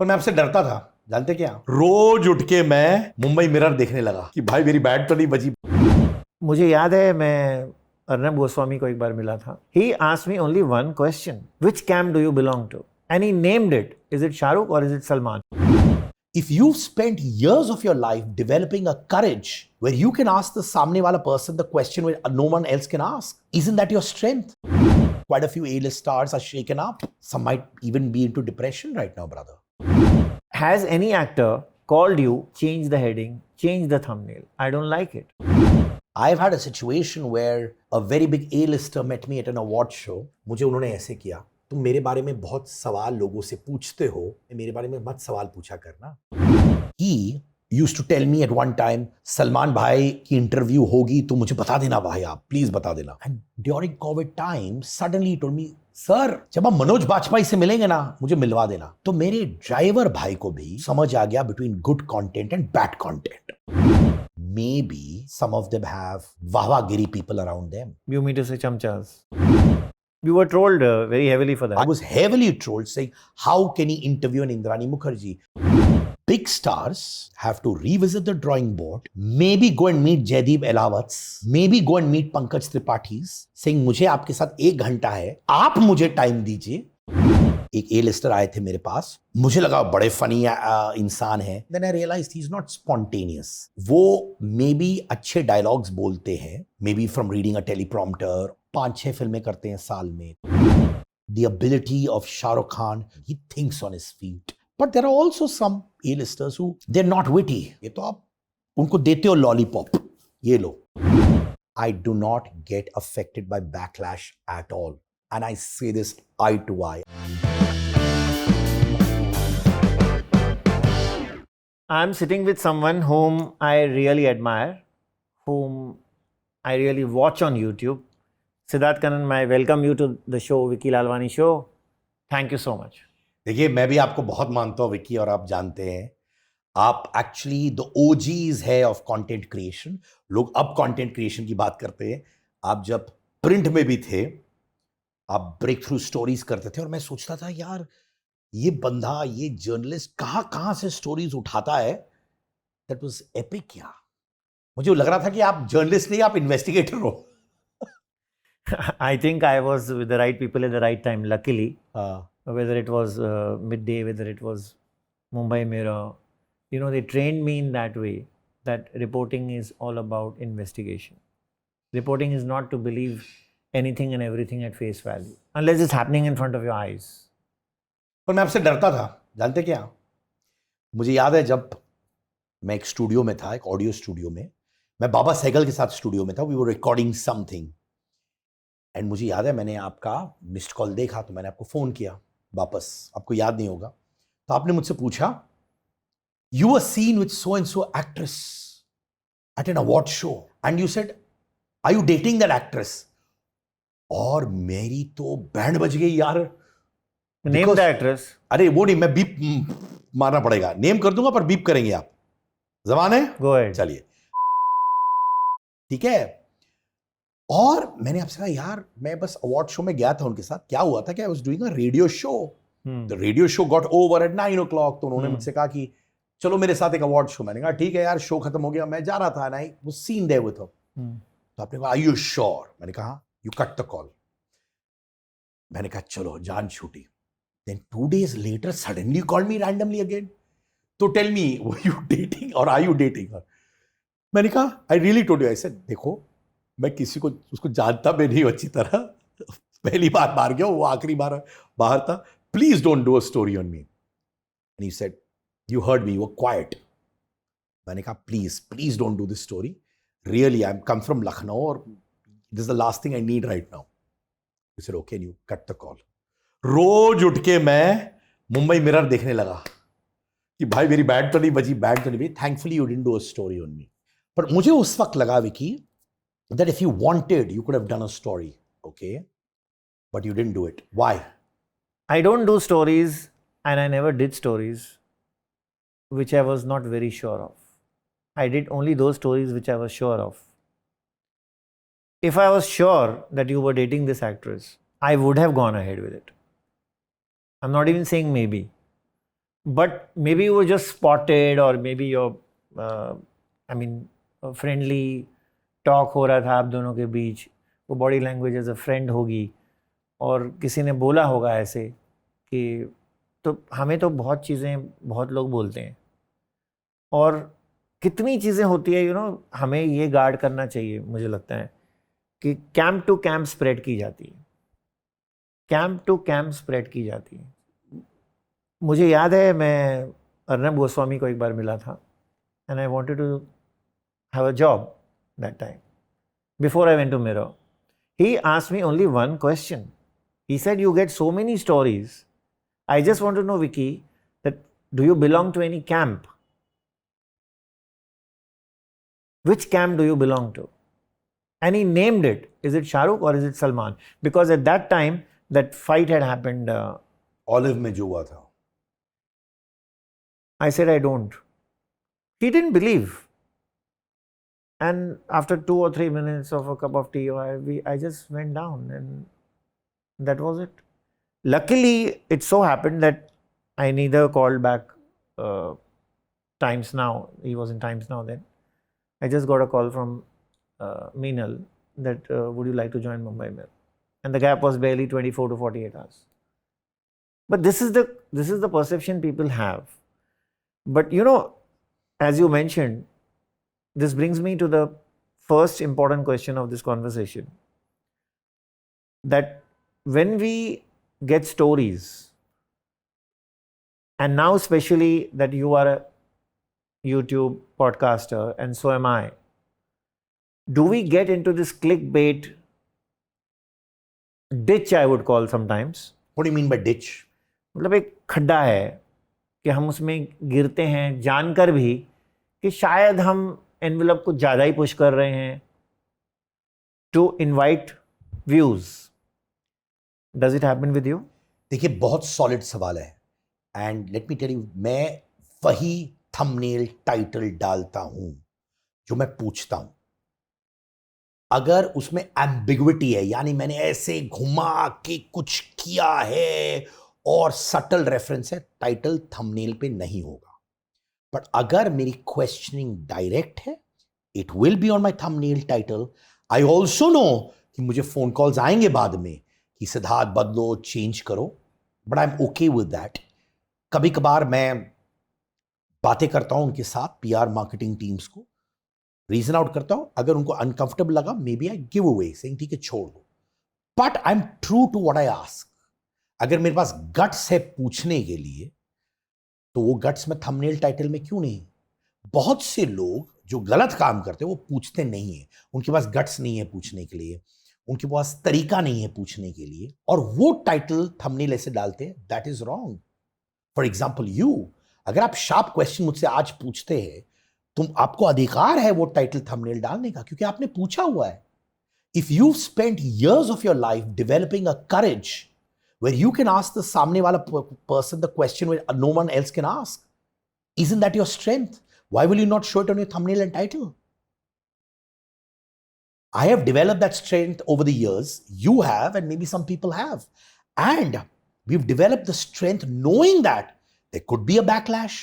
पर मैं आपसे डरता था, जानते क्या? रोज उठ के मैं मुंबई मिरर देखने लगा कि भाई मेरी बैट तो नहीं बची। मुझे याद है मैं अर्नब गोस्वामी को एक बार मिला था. He asked me only one question: which camp do you belong to? And he named it. Is it Shahrukh or is it Salman? If you've spent years of your life developing a courage where you can ask the samne wala person the question where no one else can ask, isn't that your strength? Quite a few A-list stars are shaken up. Some might even be into depression right now, brother. Has any actor called you, change the heading, change the thumbnail? I don't like it. I've had a situation where a very big A-lister met me at an award show. मुझे उन्होंने ऐसे किया, तुम मेरे बारे में बहुत सवाल लोगों से पूछते हो, मेरे बारे में मत सवाल पूछा करना. He used to tell me at one time, Salman भाई की इंटरव्यू होगी तो मुझे बता देना भाई, आप प्लीज बता देना. And during COVID time, suddenly he told me, sir जब आप मनोज बाजपेयी से मिलेंगे ना मुझे मिलवा देना. तो मेरे ड्राइवर भाई को भी समझ आ गया between good content and bad content. Maybe some of them have wahwagiri people around them. You mean to say chamchas? You were trolled very heavily for that. I was heavily trolled saying, how can he interview an Indrani Mukherjee? Big stars have to revisit the drawing board, maybe go and meet Jaideep Elawats, maybe go and meet Pankaj Tripaঠি's, saying मुझे आपके साथ 1 घंटा है, आप मुझे time दीजिए. एक ए Leicester आए थे मेरे पास, मुझे लगा बड़े फनी इंसान है. Then I realised he is not spontaneous. वो मे बी अच्छे डायलॉग्स बोलते हैं, may be from reading a teleprompter. 5-6 फिल्में करते हैं साल में. The ability of Shah Rukh Khan, he thinks on his feet. But there are also some A-listers who they're not witty. ये तो आप उनको देते हो लॉलीपॉप, ये लो. I do not get affected by backlash at all. And I say this eye to eye. I'm sitting with someone whom I really admire, whom I really watch on YouTube. Siddharth Kannan, I welcome you to the show, Vicky Lalwani Show. Thank you so much. देखिए मैं भी आपको बहुत मानता हूँ विक्की, और आप जानते हैं आप एक्चुअली द ओजीज है ऑफ कंटेंट क्रिएशन. लोग अब कंटेंट क्रिएशन की बात करते हैं. आप जब प्रिंट में भी थे, आप ब्रेक थ्रू स्टोरीज करते थे, और मैं सोचता था यार ये बंदा, ये जर्नलिस्ट कहां से स्टोरीज उठाता है. That was epic. यार मुझे लग रहा था कि आप जर्नलिस्ट नहीं, आप इन्वेस्टिगेटर हो. I think I was with the right people at the right time, luckily. Whether it was Midday, whether it was Mumbai Mirror, they trained me in that way, that reporting is all about investigation. Reporting is not to believe anything and everything at face value, unless it's happening in front of your eyes. पर मैं आपसे डरता था, जानते क्या? मुझे याद है जब मैं एक स्टूडियो में था, एक ऑडियो स्टूडियो में, मैं बाबा सहगल के साथ स्टूडियो में था. We were recording something, and मुझे याद है मैंने आपका मिस्ड कॉल देखा, तो मैंने आपको फोन किया वापस. आपको याद नहीं होगा. तो आपने मुझसे पूछा, you were seen with so and so actress at an award show, and you said, are you dating that actress? और मेरी तो बैंड बज गई यार. Name the actress. अरे वो नहीं, मैं बीप मारना पड़ेगा. नेम कर दूंगा पर बीप करेंगे आप. जबान है? Go ahead. चलिए, ठीक है. और मैंने आपसे कहा यार मैं बस अवार्ड शो में गया था उनके साथ. क्या हुआ था कि I was doing a radio show. The radio show got over at 9 o'clock. तो उन्होंने मुझसे कहा कि चलो मेरे साथ एक अवार्ड शो. मैंने कहा ठीक है यार, शो खत्म हो गया, मैं जा रहा था. I was seen there with him. तो आपने कहा आर यू श्योर? मैंने कहा. You cut the call. मैंने कहा चलो जान छूटी. Then 2 days later, suddenly you called me randomly again. So tell me, were you dating or are you dating her? मैंने कहा, I really told you. I said, देखो, मैं किसी को उसको जानता भी नहीं अच्छी तरह. पहली बार बाहर गया, वो आखिरी बार बाहर था. Please don't do a story on me. And he said, you heard me, you were quiet. मैंने कहा, please don't do this story. Really, I'm come from Lucknow, or this is the last thing I need right now. He said, okay, and you cut the call. रोज उठ के मैं Mumbai mirror देखने लगा कि भाई मेरी बैट तो नहीं बची, बैट तो नहीं बची. Thankfully you didn't do a story on me. पर मुझे उस वक्त लगा Vicky that if you wanted you could have done a story, okay, but you didn't do it. Why? I don't do stories, and I never did stories which I was not very sure of. I did only those stories which I was sure of. If I was sure that you were dating this actress, I would have gone ahead with it. I'm not even saying maybe. but maybe you were just spotted, or maybe you're I mean friendly talk हो रहा था आप दोनों के बीच, वो body language as a friend होगी, और किसी ने बोला होगा ऐसे कि, तो हमें तो बहुत चीज़ें बहुत लोग बोलते हैं, और कितनी चीज़ें होती है हमें ये गार्ड करना चाहिए, मुझे लगता है कि कैंप टू कैंप स्प्रेड की जाती है, कैंप टू कैंप स्प्रेड की जाती है। मुझे याद है मैं अर्नब गोस्वामी को एक बार मिला था, and I wanted to have a job that time before I went to Mirror. He asked me only one question, he said you get so many stories, I just want to know Vicky that do you belong to any camp, which camp do you belong to? And he named it. Is it Shah Rukh or is it Salman? Because at that time that fight had happened. Olive में जो हुआ था. I said I don't. He didn't believe. And after 2 or 3 minutes of a cup of tea, I just went down, and that was it. Luckily, it so happened that I neither called back Times Now. He was in Times Now then. I just got a call from Meenal that would you like to join Mumbai Mirror, and the gap was barely 24 to 48 hours. But this is the perception people have. But as you mentioned, this brings me to the first important question of this conversation, that when we get stories, and now especially that you are a YouTube podcaster and so am I, do we get into this clickbait ditch, I would call sometimes? What do you mean by ditch? मतलब एक खड्डा है कि हम उसमें गिरते हैं जानकर भी कि शायद हम एनवेलप को ज़्यादा ही पुश कर रहे हैं to invite views. Does it happen with you? देखिए, बहुत सॉलिड सवाल है, and let me tell you, मैं वही थंबनेल टाइटल डालता हूं जो मैं पूछता हूं। अगर उसमें एम्बिग्विटी है, यानी मैंने ऐसे घुमा के कुछ किया है और सटल रेफरेंस है, टाइटल थंबनेल पे नहीं होगा। बट अगर मेरी क्वेश्चनिंग डायरेक्ट है, it will be on my thumbnail title. I also know कि मुझे फोन कॉल्स आएंगे बाद में कि सिद्धार्थ बदलो, चेंज करो, but I am okay with that. कभी कभार मैं बातें करता हूं उनके साथ, पीआर मार्केटिंग टीम्स को रीजन आउट करता हूं, अगर उनको अनकंफर्टेबल लगा may be I give away saying ठीक है छोड़ दो, but I am true to what I ask. अगर मेरे पास गट्स है पूछने के लिए, तो वो गट्स में थंबनेल टाइटल में क्यों नहीं? बहुत से लोग जो गलत काम करते हैं वो पूछते नहीं है, उनके पास गट्स नहीं है पूछने के लिए, उनके पास तरीका नहीं है पूछने के लिए, और वो टाइटल थंबनेल ऐसे डालते हैं। That is wrong. For example you, अगर आप शार्प क्वेश्चन मुझसे आज पूछते हैं, आपको अधिकार है वो टाइटल थंबनेल डालने का, क्योंकि आपने पूछा हुआ है। If you spent years of your life developing a courage where you can ask the सामने वाला person the question where no one else can ask, isn't that your strength? Why will you not show it on your thumbnail and title? I have developed that strength over the years. You have, and maybe some people have. And we've developed the strength knowing that there could be a backlash.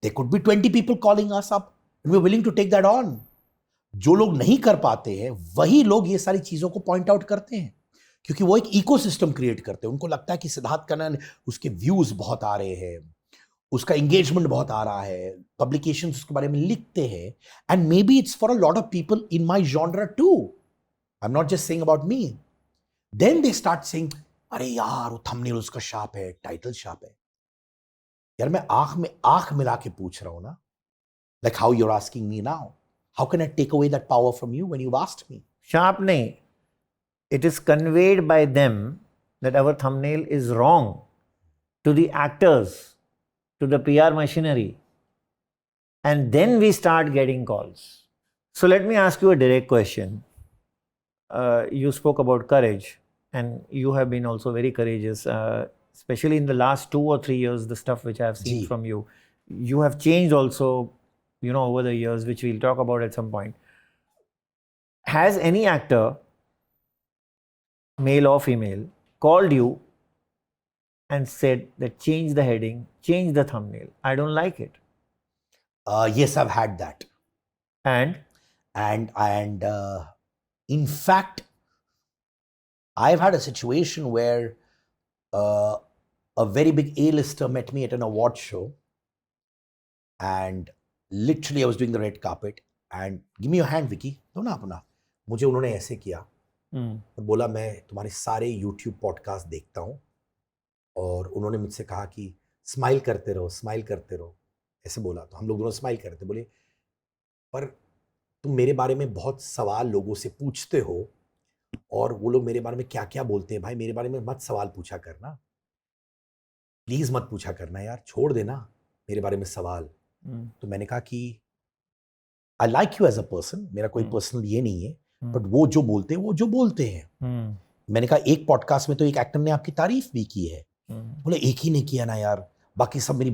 There could be 20 people calling us up, and we're willing to take that on. जो लोग नहीं कर पाते हैं वही लोग ये सारी चीजों को पॉइंट आउट करते हैं, क्योंकि वो एक इकोसिस्टम क्रिएट करते हैं। उनको लगता है कि सिद्धार्थ कनन, उसके व्यूज बहुत आ रहे हैं, उसका एंगेजमेंट बहुत आ रहा है, पब्लिकेशंस उसके बारे में लिखते हैं, and may be it's for a lot of people in my genre too. I am not just saying about me. Then they start saying, अरे यार वो थंबनेल उसका शार्प है, टाइटल शार्प है। यार मैं आंख में आंख मिला के पूछ रहा हूं ना, like how you're asking me now. How can I take away that power from you when you've asked me? Sharp nahi. It is conveyed by them that our thumbnail is wrong to the actors, to the PR machinery. And then we start getting calls. So let me ask you a direct question. You spoke about courage, and you have been also very courageous, especially in the last 2 or 3 years, the stuff which I have seen from you. You have changed also, over the years, which we'll talk about at some point. Has any actor, male or female, called you and said that change the heading, change the thumbnail. I don't like it. Yes, I've had that. And And in fact, I've had a situation where a very big A-lister met me at an award show, and literally I was doing the red carpet, and give me your hand, Vicky. दो ना अपना. मुझे उन्होंने ऐसे किया और बोला मैं तुम्हारे सारे YouTube पॉडकास्ट देखता हूँ, और उन्होंने मुझसे कहा कि स्माइल करते रहो, स्माइल करते रहो, ऐसे बोला. तो हम लोग दोनों स्माइल करते, बोले पर तुम मेरे बारे में बहुत सवाल लोगों से पूछते हो, और वो लोग मेरे बारे में क्या क्या बोलते हैं. भाई मेरे बारे में मत सवाल पूछा करना, प्लीज मत पूछा करना यार, छोड़ देना मेरे बारे में सवाल. तो मैंने कहा कि I like you as a person, मेरा कोई पर्सनल ये नहीं है, बट वो जो बोलते हैं वो जो बोलते हैं. मैंने कहा एक पॉडकास्ट में तो एक एक्टर ने आपकी तारीफ भी की है. बोले एक ही ने किया ना यार, बाकी सब मेरी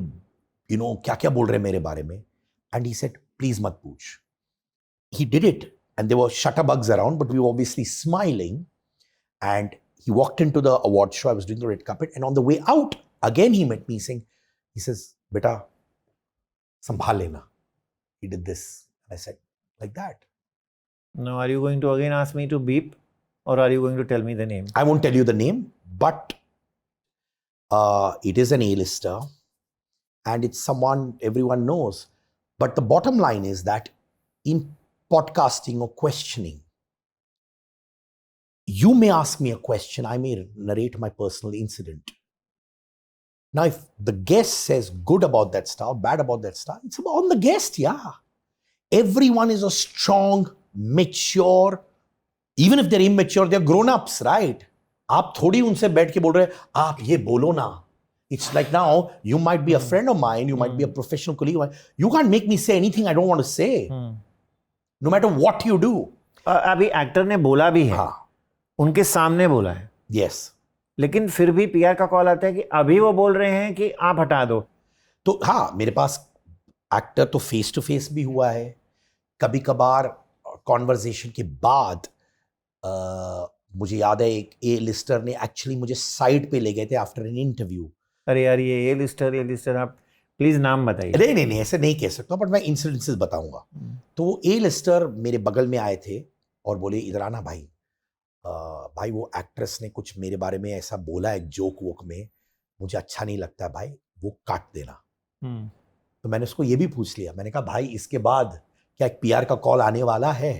क्या क्या बोल रहे हैं मेरे बारे में. एंड ही सेड प्लीज मत पूछ. He did it, and there were shutterbugs around, but we were obviously smiling. And he walked into the award show. I was doing the red carpet, and on the way out, again he met me saying, he says, "Beta, sambhal lena." He did this, and I said, like that. Now, are you going to again ask me to beep, or are you going to tell me the name? I won't tell you the name, but it is an A-lister, and it's someone everyone knows. But the bottom line is that in podcasting or questioning, you may ask me a question, I may narrate my personal incident. Now, if the guest says good about that star, bad about that star, it's on the guest, yeah. Everyone is a strong, mature, even if they're immature, they're grown-ups, right? आप थोड़ी उनसे बैठ के बोल रहे आप ये बोलो ना. It's like now, you might be a friend of mine, you might be a professional colleague, you can't make me say anything I don't want to say. No matter what you do. अभी actor ने बोला भी है, हाँ. उनके सामने बोला है. Yes. लेकिन फिर भी पीआर का कॉल आता है कि अभी वो बोल रहे हैं कि आप हटा दो. तो हाँ, मेरे पास एक्टर तो फेस टू फेस भी हुआ है. कभी कभार कॉन्वर्जेशन के बाद मुझे याद है एक A-लिस्टर ने एक्चुअली मुझे साइड पे ले गए थे आफ्टर एन इंटरव्यू. अरे यार ये A-लिस्टर आप प्लीज नाम बताइए. नहीं ऐसे नहीं कह सकता, बट मैं इंसिडेंसेस बताऊंगा. तो वो A-लिस्टर मेरे बगल में आए थे और बोले इधर आना भाई, भाई वो एक्ट्रेस ने कुछ मेरे बारे में ऐसा बोला एक जोक वोक में, मुझे अच्छा नहीं लगता भाई, वो काट देना. तो मैंने उसको ये भी पूछ लिया, मैंने कहा भाई इसके बाद क्या एक PR का कॉल आने वाला है?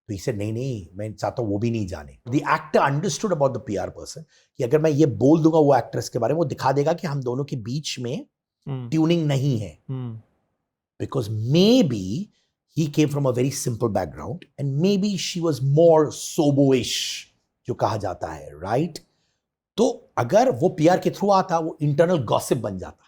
तो इसे नहीं मैं चाहता हूँ वो भी नहीं जाने. The actor understood about the PR person कि अगर मैं ये बोल दूंगा वो एक्ट्रेस के बारे में, वो दिखा देगा कि हम दोनों के बीच में ट्यूनिंग नहीं है. Because maybe he came from a very simple background and maybe she was more sobo-ish, जो कहा जाता है, right? तो अगर वो PR के थ्रू आता, वो इंटरनल गॉसिप बन जाता.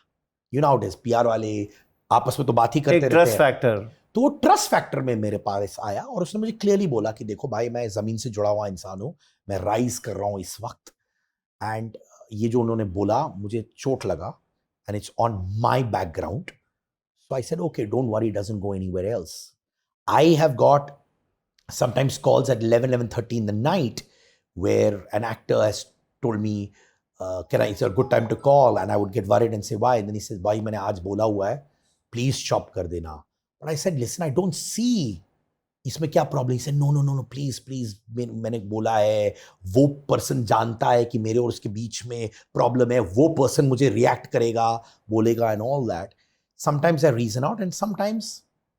You know how it is, PR वाले आपस में तो बात ही करते रहते हैं. Trust factor. तो वो ट्रस्ट फैक्टर में मेरे पास आया और उसने मुझे क्लियरली बोला कि देखो भाई मैं जमीन से जुड़ा हुआ इंसान हूं, मैं राइज कर रहा हूं इस वक्त, एंड ये जो उन्होंने बोला मुझे चोट लगा, and it's on my background. So I said, okay, don't worry, it doesn't go anywhere else. I have got sometimes calls at 11:30 in the night where an actor has told me, it's a good time to call, and I would get worried and say, why? And then he says, bhai, मैंने आज बोला हुआ है, please chop कर देना. But I said, listen, I don't see इसमें क्या problem. He said, no, please, मैंने बोला है, वो पर्सन जानता है कि मेरे और उसके बीच में प्रॉब्लम है, वो पर्सन मुझे रिएक्ट करेगा, बोलेगा, and all that. Sometimes I reason out and sometimes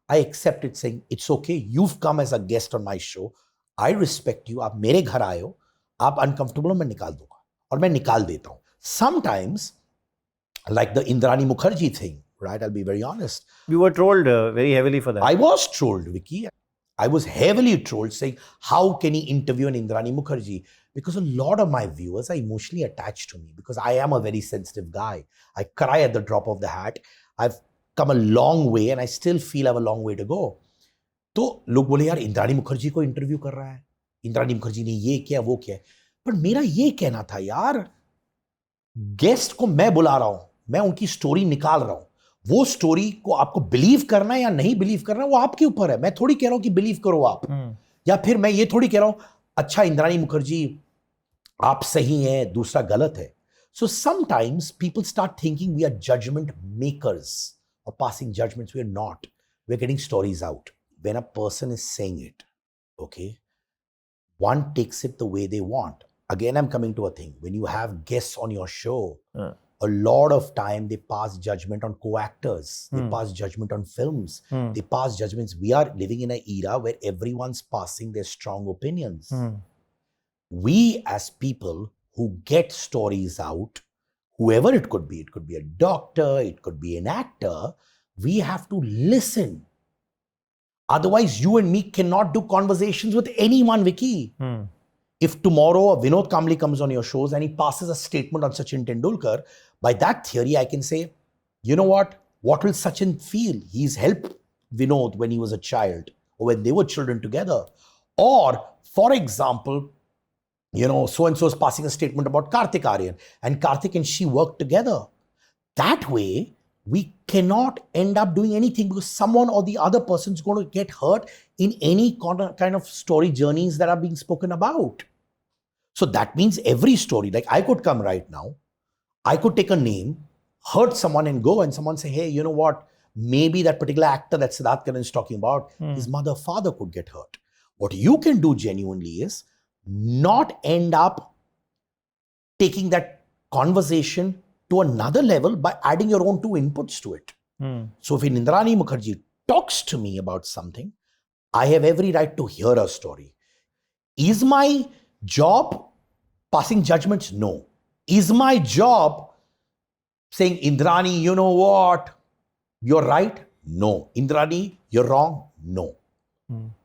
I accept it, saying, it's okay, you've come as a guest on my show, I respect you, आप मेरे घर आए हो, आप uncomfortable हो, मैं निकाल दूंगा, और मैं निकाल देता हूँ. Sometimes, like the Indrani Mukherjee thing, right, I'll be very honest. You were trolled very heavily for that. I was trolled, Vicky. I was heavily trolled, saying, how can he interview an Indrani Mukherjee? Because a lot of my viewers are emotionally attached to me because I am a very sensitive guy. I cry at the drop of the hat. I've come a long way and I still feel I have a long way to go. तो लोग बोले यार इंद्राणी मुखर्जी को interview कर रहा है, इंद्राणी मुखर्जी ने ये किया वो किया. पर मेरा ये कहना था यार, गेस्ट को मैं बुला रहा हूं, मैं उनकी स्टोरी निकाल रहा हूं, वो स्टोरी को आपको बिलीव करना है या नहीं बिलीव करना है वो आपके ऊपर है. मैं थोड़ी कह रहा हूं कि बिलीव करो आप, या फिर मैं ये थोड़ी कह रहा हूं अच्छा इंद्राणी मुखर्जी आप सही हैं दूसरा गलत है. So sometimes people start thinking we are judgment makers or passing judgments. We're not. We're getting stories out. When a person is saying it, okay, one takes it the way they want. Again, I'm coming to a thing. When you have guests on your show, a lot of time they pass judgment on co-actors. They pass judgment on films. They pass judgments. We are living in an era where everyone's passing their strong opinions. We as people who get stories out, whoever it could be a doctor, it could be an actor, we have to listen. Otherwise, you and me cannot do conversations with anyone, Vicky. If tomorrow Vinod Kamli comes on your shows and he passes a statement on Sachin Tendulkar, by that theory, I can say, you know what? What will Sachin feel? He's helped Vinod when he was a child or when they were children together. Or, for example, you know, so-and-so is passing a statement about Kartik Aaryan and Kartik and she worked together. That way, we cannot end up doing anything because someone or the other person is going to get hurt in any kind of story journeys that are being spoken about. So that means every story, like I could come right now, I could take a name, hurt someone and go and someone say, hey, you know what? Maybe that particular actor that Siddharth Karan is talking about, his mother, father could get hurt. What you can do genuinely is not end up taking that conversation to another level by adding your own two inputs to it. So if Indrani Mukherjee talks to me about something, I have every right to hear her story. Is my job passing judgments? No. Is my job saying, Indrani, you know what? You're right? No. Indrani, you're wrong? No.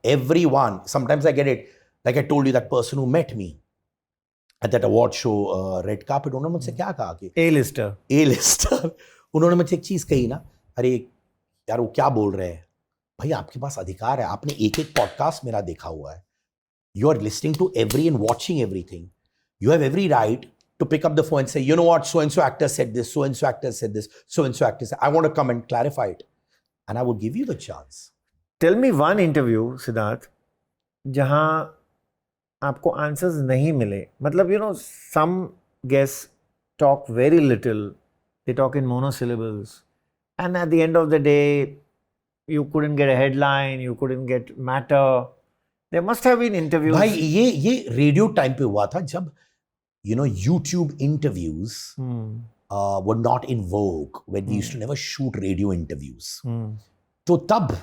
Everyone, sometimes I get it. Like I told you, that person who met me at that award show, red carpet, उन्होंने मुझसे क्या कहा कि A-lister, उन्होंने मुझसे एक चीज कही ना, अरे यार वो क्या बोल रहे हैं? भाई आपके पास अधिकार है, आपने एक पॉडकास्ट मेरा देखा हुआ है. You are listening to every and watching everything. You have every right to pick up the phone and say, you know what, so-and-so actor said this, so-and-so actor said this, so-and-so actor said, I want to come and clarify it. And I will give you the chance. Tell me one interview, Siddharth, जहाँ आपको answers नहीं मिले. मतलब, you know, some guests talk very little. They talk in monosyllables. And at the end of the day, you couldn't get a headline, you couldn't get matter. There must have been interviews. भाई ये radio time पे हुआ था जब you know YouTube interviews were not in vogue when we used to never shoot radio interviews. तो तब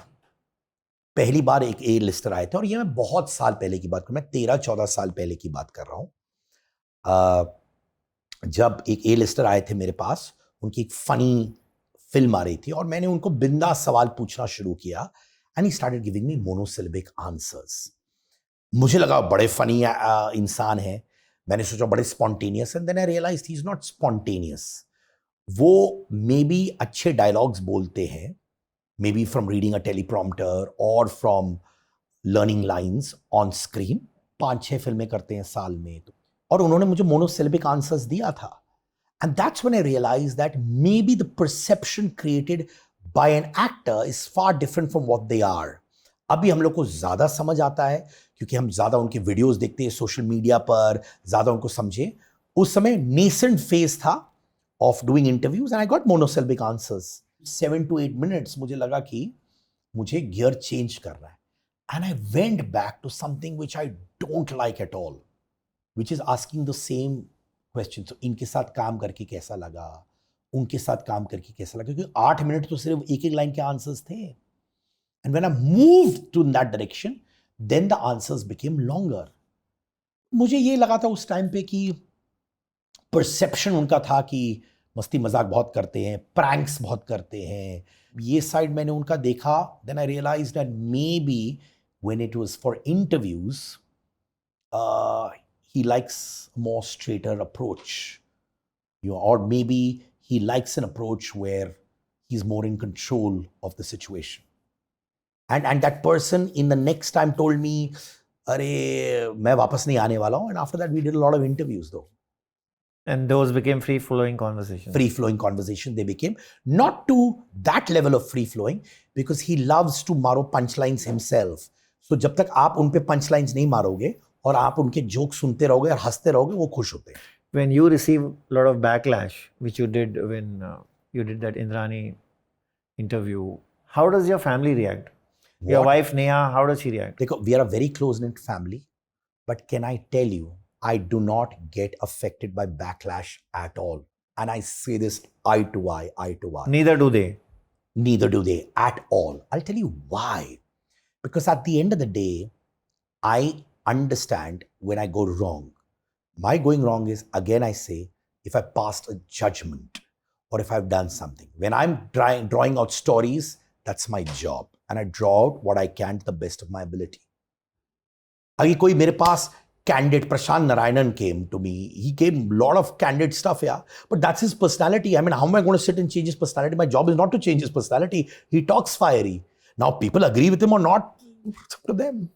पहली बार एक A-lister आए थे और ये मैं बहुत साल पहले की बात कर रहा हूँ, मैं 13-14 साल पहले की बात कर रहा हूँ. जब एक A-lister आए थे मेरे पास, उनकी एक फनी फिल्म आ रही थी और मैंने उनको बिंदास सवाल पूछना शुरू किया and he started giving me monosyllabic answers. मुझे लगा बड़े फनी इंसान है, मैंने सोचा बड़े spontaneous, and then I realised he is not spontaneous. वो मे बी अच्छे डायलॉग्स बोलते हैं, may be from reading a teleprompter और from learning lines on screen. 5-6 फिल्में करते हैं साल में, तो और उन्होंने मुझे मोनोसिलेबिक आंसर्स दिया था. And that's when I realize that may be the perception created by an actor is far different from what they are. अभी हम लोग को ज़्यादा समझ आता है क्योंकि हम ज़्यादा उनके वीडियोस देखते हैं सोशल मीडिया पर, ज़्यादा उनको समझे. उस समय नेसेंट फेज था of doing interviews and I got monosyllabic answers. 7 to 8 minutes मुझे लगा कि मुझे गियर चेंज करना है. And I went back to something which I don't like at all, which is asking the same question. तो इनके साथ काम करके कैसा लगा, उनके साथ काम करके कैसा लगा, क्योंकि 8 मिनट तो सिर्फ एक लाइन के आंसर्स थे. And when I moved to that direction, then the answers became longer. मुझे ये लगा था उस टाइम पे कि परसेप्शन उनका था कि मस्ती मजाक बहुत करते हैं, प्रैंक्स बहुत करते हैं. ये साइड मैंने उनका देखा. Then I realized that maybe when it was for interviews, he likes a more straighter approach. You know, or maybe he likes an approach where he's more in control of the situation. And that person in the next time told me, अरे मैं वापस नहीं आने वाला हूँ. And after that we did a lot of interviews though. And those became free-flowing conversations. Free-flowing conversations they became. Not to that level of free-flowing because he loves to मारो punchlines himself. So जब तक आप उन पे punchlines नहीं मारोगे और आप उनके जोक सुनते रहोगे और हंसते रहोगे, वो खुश होते हैं. when you receive a lot of backlash, which you did when you did that Indrani interview, how does your family react? Your What- wife Neha, how does she react? देखो, we are a very close-knit family, but can I tell you, I do not get affected by backlash at all. And I say this eye to eye, eye to eye. Neither do they. Neither do they at all. I'll tell you why. Because at the end of the day, I understand when I go wrong. My going wrong is, again, I say, if I passed a judgment or if I've done something. When I'm drawing out stories, that's my job. And I draw out what I can to the best of my ability. अगर कोई मेरे पास candid Prashant Narayanan came to me. He came lot of candid stuff, yeah. But that's his personality. I mean, how am I going to sit and change his personality? My job is not to change his personality. He talks fiery. Now, people agree with him or not, it's up to them.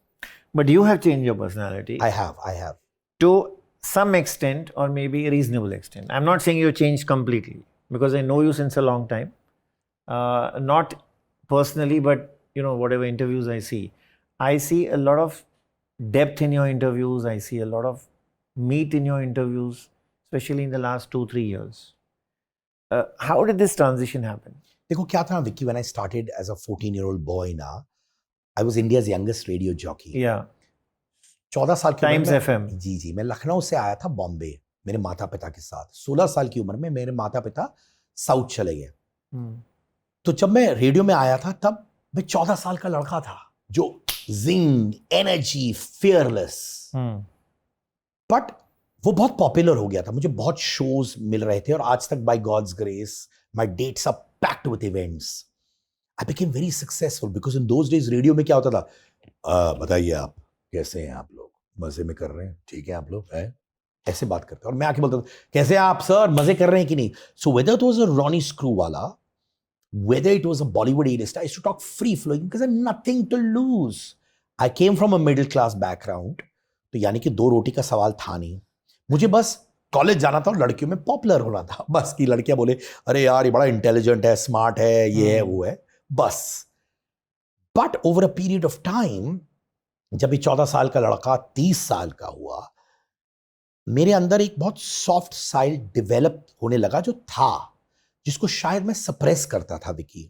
But you have changed your personality I have. to some extent, or maybe a reasonable extent. I'm not saying you changed completely, because I know you since a long time. Not personally, but you know, whatever interviews I see a lot of depth in your interviews. I see a lot of meat in your interviews, especially in the last 2-3 years. How did this transition happen? देखो क्या था Vicky, when I started as a 14-year-old boy ना, I was India's youngest radio jockey. Yeah, 14 साल की Times उम्र में, FM. जी, मैं लखनऊ से आया था बॉम्बे मेरे माता पिता के साथ. 16 साल की उम्र में मेरे माता पिता साउथ चले गए. तो जब मैं रेडियो में आया था, तब मैं 14 साल का लड़का था, जो जिंग, एनर्जी, फियरलेस. बट वो बहुत पॉपुलर हो गया था. मुझे बहुत शोज मिल रहे थे और आज तक by God's grace my dates are packed with events. I became very successful because in those days radio में क्या होता था, बताइए आप कैसे हैं, आप लोग मजे में कर रहे हैं, ठीक है आप लोग है, ऐसे बात करते हैं. और मैं आके बोलता था, कैसे हैं आप सर, मजे कर रहे हैं कि नहीं. So whether it was a Ronnie screw वाला, whether it was a Bollywood A-list, I used to talk free flowing because I had nothing to lose. I came from a middle class background. तो यानी कि 2 रोटी का सवाल था नहीं. मुझे बस कॉलेज जाना था और लड़कियों में पॉपुलर होना था. बस की लड़कियां बोले, अरे यार ये बड़ा इंटेलिजेंट है, स्मार्ट है, ये है वो है, बस. But over a period of time, जब ये 14 साल का लड़का 30 साल का हुआ, मेरे अंदर एक बहुत सॉफ्ट साइड डेवलप होने लगा जो था, जिसको शायद मैं सप्रेस करता था विकी,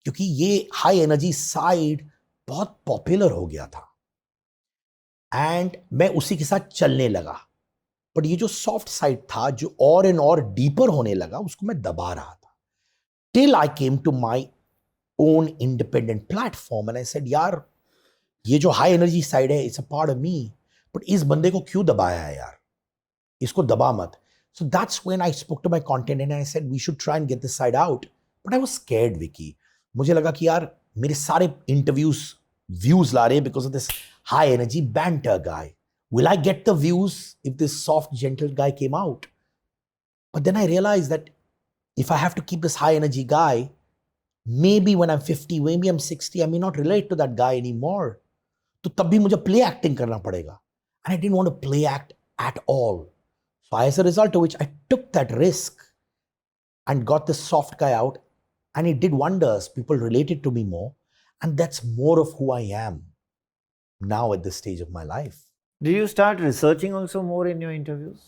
क्योंकि ये हाई एनर्जी साइड बहुत पॉपुलर हो गया था एंड मैं उसी के साथ चलने लगा. बट ये जो सॉफ्ट साइड था, जो और एंड और डीपर होने लगा, उसको मैं दबा रहा था. Till I came to my own independent platform and I said, यार ये जो हाई एनर्जी साइड है, it's a part of me, but इस बंदे को क्यों दबाया है यार, इसको दबा मत. So that's when I spoke to my content and I said we should try and get this side out. But I was scared, Vicky. मुझे लगा कि यार मेरे सारे interviews views ला रहे हैं because of this high energy banter guy. Will I get the views if this soft gentle guy came out? But then I realized that if I have to keep this high energy guy, maybe when I'm 50, maybe I'm 60, I may not relate to that guy anymore. तो तब भी मुझे play acting करना पड़ेगा. And I didn't want to play act at all. So as a result of which, I took that risk and got this soft guy out, and it did wonders. People related to me more, and that's more of who I am now at this stage of my life. Did you start researching also more in your interviews?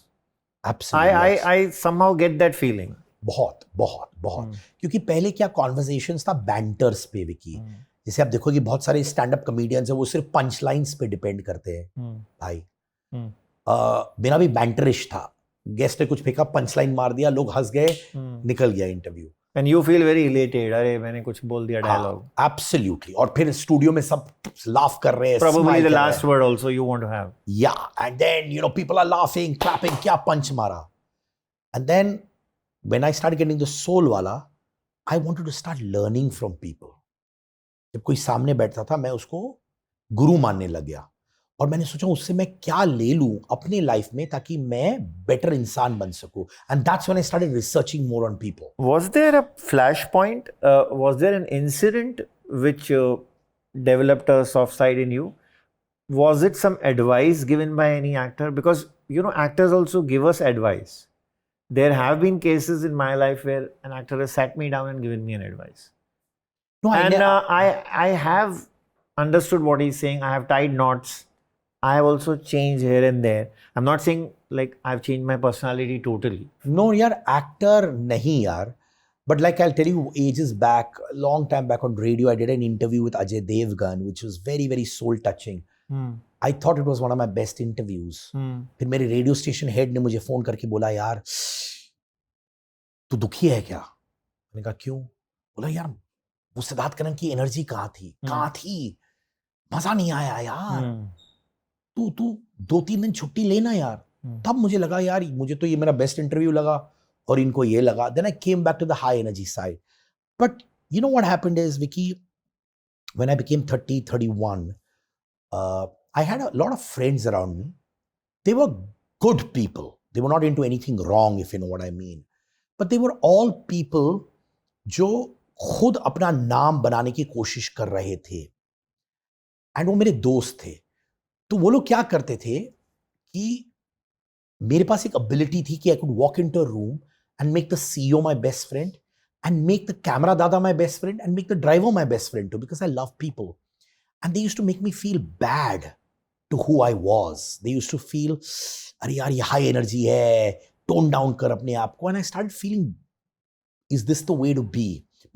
Absolutely. yes. I somehow get that feeling. बहुत क्योंकि पहले क्या conversations था banters पे विकी. जैसे आप देखोगे बहुत सारे स्टैंड अप कॉमेडियंस हैं, वो सिर्फ पंच लाइंस पे डिपेंड करते हैं भाई. मेरा भी बैंटरिश था. गेस्ट ने कुछ फेंका, पंच लाइन मार दिया, लोग हंस गए, निकल गया interview. And you feel very elated. अरे मैंने कुछ बोल दिया डायलॉग. Absolutely. और फिर स्टूडियो में सब लाफ कर रहे हैं. Probably the last word also you want to have. Yeah, and then people are laughing, clapping, क्या पंच मारा. And then when I started getting the soul वाला, I wanted to start learning from people. जब कोई सामने बैठता था, मैं उसको गुरु मानने लग गया. और मैंने सोचा उससे मैं क्या ले लूं अपने लाइफ में ताकि मैं बेटर इंसान बन सकूं. And that's when I started researching more on people. Was there a flashpoint? Was there an incident which developed a soft side in you? Was it some advice given by any actor? Because you know actors also give us advice. There have been cases in my life where an actor has sat me down and given me an advice. No, I have understood what he's saying. I have tied knots. I have also changed here and there. I'm not saying like I've changed my personality totally. No, यार actor नहीं यार. But like I'll tell you, ages back, a long time back on radio, I did an interview with Ajay Devgan, which was very, very soul touching. I thought it was one of my best interviews. फिर मेरे radio station head ने मुझे phone करके बोला, यार तू दुखी है क्या? मैंने कहा क्यों? बोला यार वो सिद्धार्थ करण की एनर्जी कहाँ थी? मजा नहीं आया यार. तू 2-3 दिन छुट्टी लेना यार. तब मुझे लगा यार मुझे तो ये मेरा बेस्ट इंटरव्यू लगा और इनको ये लगा. Then I came back to the high energy side. But you know what happened is, Vicky, when I became 30, 31, I had a lot of friends around me. They were good people. They were not into anything wrong, if you know what I mean. But they were all people जो खुद अपना नाम बनाने की कोशिश कर रहे थे. एंड वो मेरे दोस्त थे. तो वो लोग क्या करते थे कि मेरे पास एक एबिलिटी थी कि I could walk into a room and make the CEO my best friend and make the camera दादा my best friend and make the driver my best friend too, because I love people. And they used to make me feel bad to who I was. They used to feel अरे यार ये high energy है, tone down कर अपने आप को. And I started feeling, is this the way to be?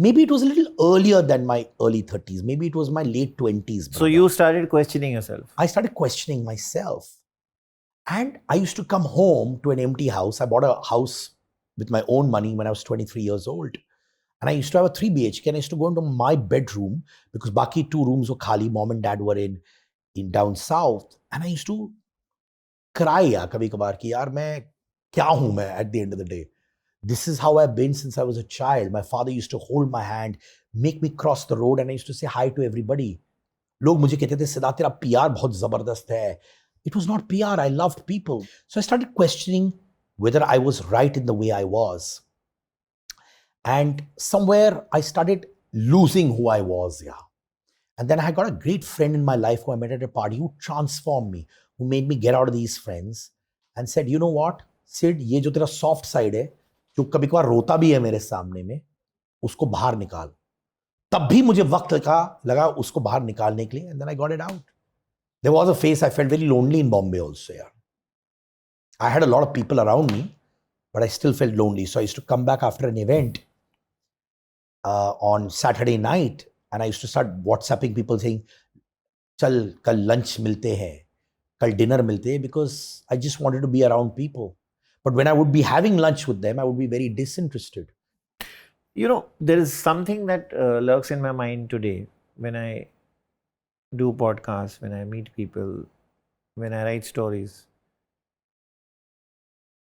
Maybe it was a little earlier than my early 30s. Maybe it was my late 20s. So you started questioning yourself. I started questioning myself. And I used to come home to an empty house. I bought a house with my own money when I was 23 years old. And I used to have a 3 BHK and I used to go into my bedroom because baki 2 rooms were khali. Mom and dad were in down south. And I used to cry kabhi kabar ki yaar main kya hu main at the end of the day. This is how I've been since I was a child. My father used to hold my hand, make me cross the road, and I used to say hi to everybody. लोग मुझे कहते थे सिद्धार्थ तेरा PR बहुत जबरदस्त है. It was not PR. I loved people. So I started questioning whether I was right in the way I was. And somewhere I started losing who I was, yeah. And then I got a great friend in my life who I met at a party who transformed me, who made me get out of these friends and said, you know what, Sid, ये जो तेरा soft side है, जो कभी कभार रोता भी है मेरे सामने में, उसको बाहर निकाल. तब भी मुझे वक्त लगा उसको बाहर निकालने के लिए. And then I got it out. There was a phase I felt very lonely in Bombay also. Yeah. I had a lot of people around me, but I still felt lonely. So I used to come back after an event on Saturday night, and I used to start WhatsApping people saying, "Chal, kal lunch milte hain, kal dinner milte hain," because I just wanted to be around people. But when I would be having lunch with them, I would be very disinterested. You know, there is something that lurks in my mind today when I do podcasts, when I meet people, when I write stories.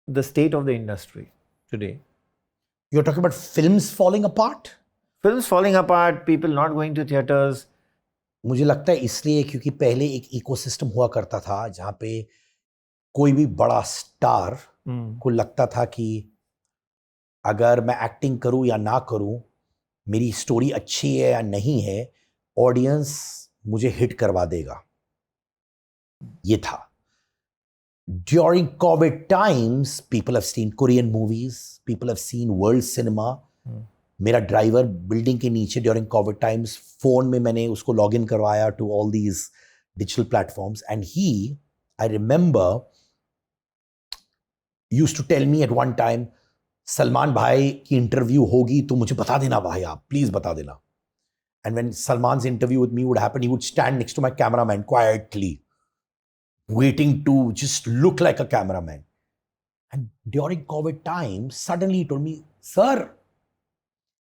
The state of the industry today. You're talking about films falling apart? Films falling apart, people not going to theaters. मुझे लगता है इसलिए क्योंकि पहले एक ecosystem हुआ करता था जहाँ पे कोई भी बड़ा स्टार को लगता था कि अगर मैं एक्टिंग करूं या ना करूं, मेरी स्टोरी अच्छी है या नहीं है, ऑडियंस मुझे हिट करवा देगा. ये था. During COVID times, people have seen Korean movies, people have seen world cinema. मेरा ड्राइवर बिल्डिंग के नीचे ड्यूरिंग कोविड टाइम्स फोन में मैंने उसको लॉग इन करवाया to all these digital platforms. And he, I remember, used to tell me at one time, Salman भाई की interview होगी तो मुझे बता देना भाई, आप प्लीज बता देना. And when Salman's interview with me would happen, he would stand next to my cameraman quietly, waiting to just look like a cameraman. And during COVID time, suddenly he told me, sir,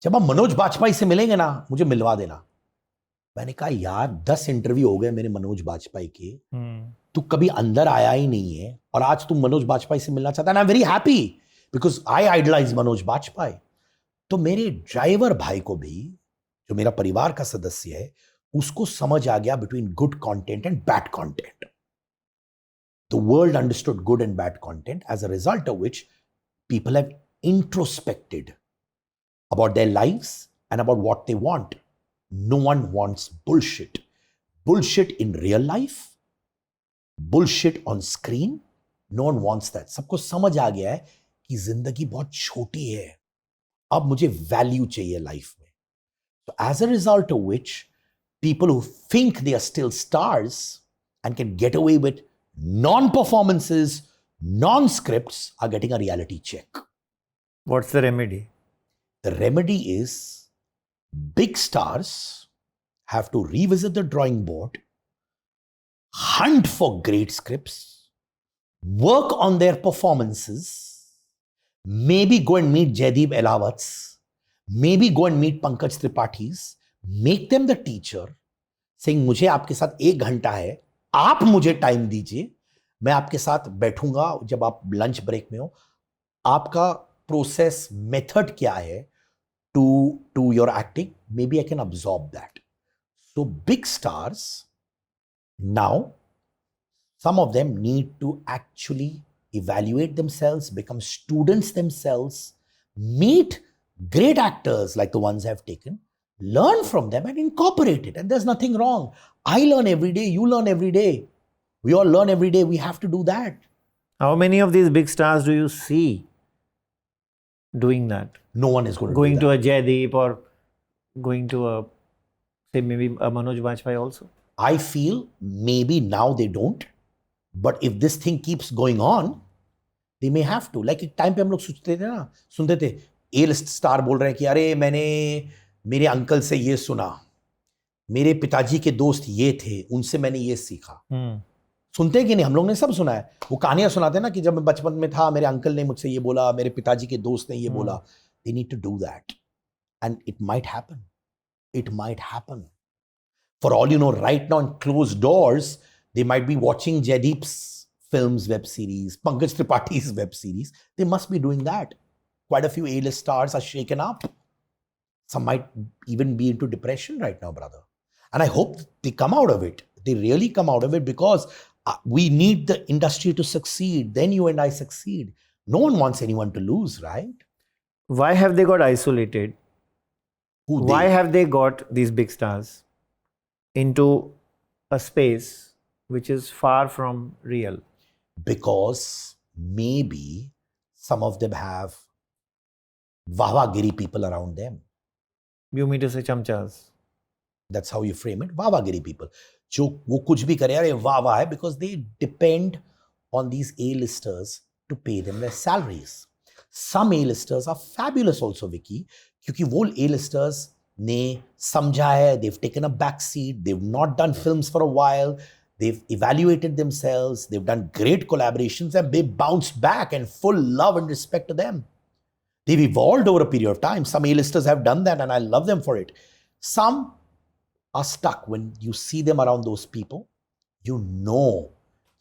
जब आप मनोज बाजपेयी से मिलेंगे ना, मुझे मिलवा देना. मैंने कहा यार 10 इंटरव्यू हो गए मेरे मनोज बाजपेयी के, तू कभी अंदर आया ही नहीं है और आज तू मनोज बाजपेयी से मिलना चाहता है. I am very happy because I idolize Manoj Bajpayee. तो मेरे ड्राइवर भाई को भी, जो मेरा परिवार का सदस्य है, उसको समझ आ गया between good content and bad content. The world understood good and bad content, as a result of which people have introspected about their lives and about what they want. No one wants bullshit. Bullshit in real life, bullshit on screen. No one wants that. सबको समझ आ गया है कि जिंदगी बहुत छोटी है, अब मुझे वैल्यू चाहिए लाइफ में. So as a result of which, people who think they are still stars and can get away with non-performances, non-scripts are getting a reality check. What's the remedy? The remedy is big stars have to revisit the drawing board, hunt for great scripts, work on their performances, maybe go and meet Jaideep Ahlawats, maybe go and meet Pankaj Tripaঠি's, make them the teacher, saying मुझे आपके साथ 1 घंटा है, आप मुझे time दीजिए, मैं आपके साथ बैठूंगा जब आप लंच ब्रेक में हो, आपका प्रोसेस मेथड क्या है to your acting, maybe I can absorb that. So big stars now, some of them need to actually evaluate themselves, become students themselves, meet great actors like the ones I've taken, learn from them and incorporate it. And there's nothing wrong. I learn every day, you learn every day. We all learn every day. We have to do that. How many of these big stars do you see doing that? No one is going to Going do to that. a Jaideep or going to a, say, maybe a Manoj Bajpayee also? I feel maybe now they don't. But if this thing keeps going on, they may have to. Like एक time पे हम लोग सोचते थे ना, सुनते थे ए list star बोल रहे हैं कि अरे मैंने मेरे अंकल से ये सुना, मेरे पिताजी के दोस्त ये थे, उनसे मैंने ये सीखा. सुनते हैं कि नहीं? हम लोग ने सब सुना है. वो कहानियां सुनाते हैं ना कि जब मैं बचपन में था मेरे अंकल ने मुझसे ये बोला, मेरे पिताजी के दोस्त ने ये बोला. They need to do that. And it might happen. It might happen. For all you know, right now in closed doors, they might be watching Jaideep's films, web series, Pankaj Tripaঠি's web series. They must be doing that. Quite a few A-list stars are shaken up. Some might even be into depression right now, brother. And I hope they come out of it. They really come out of it because we need the industry to succeed. Then you and I succeed. No one wants anyone to lose, right? Why have they got isolated? Why have they got these big stars into a space which is far from real? Because maybe some of them have Vavagiri people around them. You mean to say chamchas? That's how you frame it. Vavagiri people. जो वो कुछ भी करे अरे वाह वाह है, because they depend on these A-listers to pay them their salaries. Some A-listers are fabulous also, Vicky, क्योंकि वो A-listers ने समझा है, they've taken a back seat, they've not done films for a while, they've evaluated themselves, they've done great collaborations and they bounced back, and full love and respect to them. They've evolved over a period of time. Some A-listers have done that and I love them for it. Some are stuck. When you see them around those people, you know,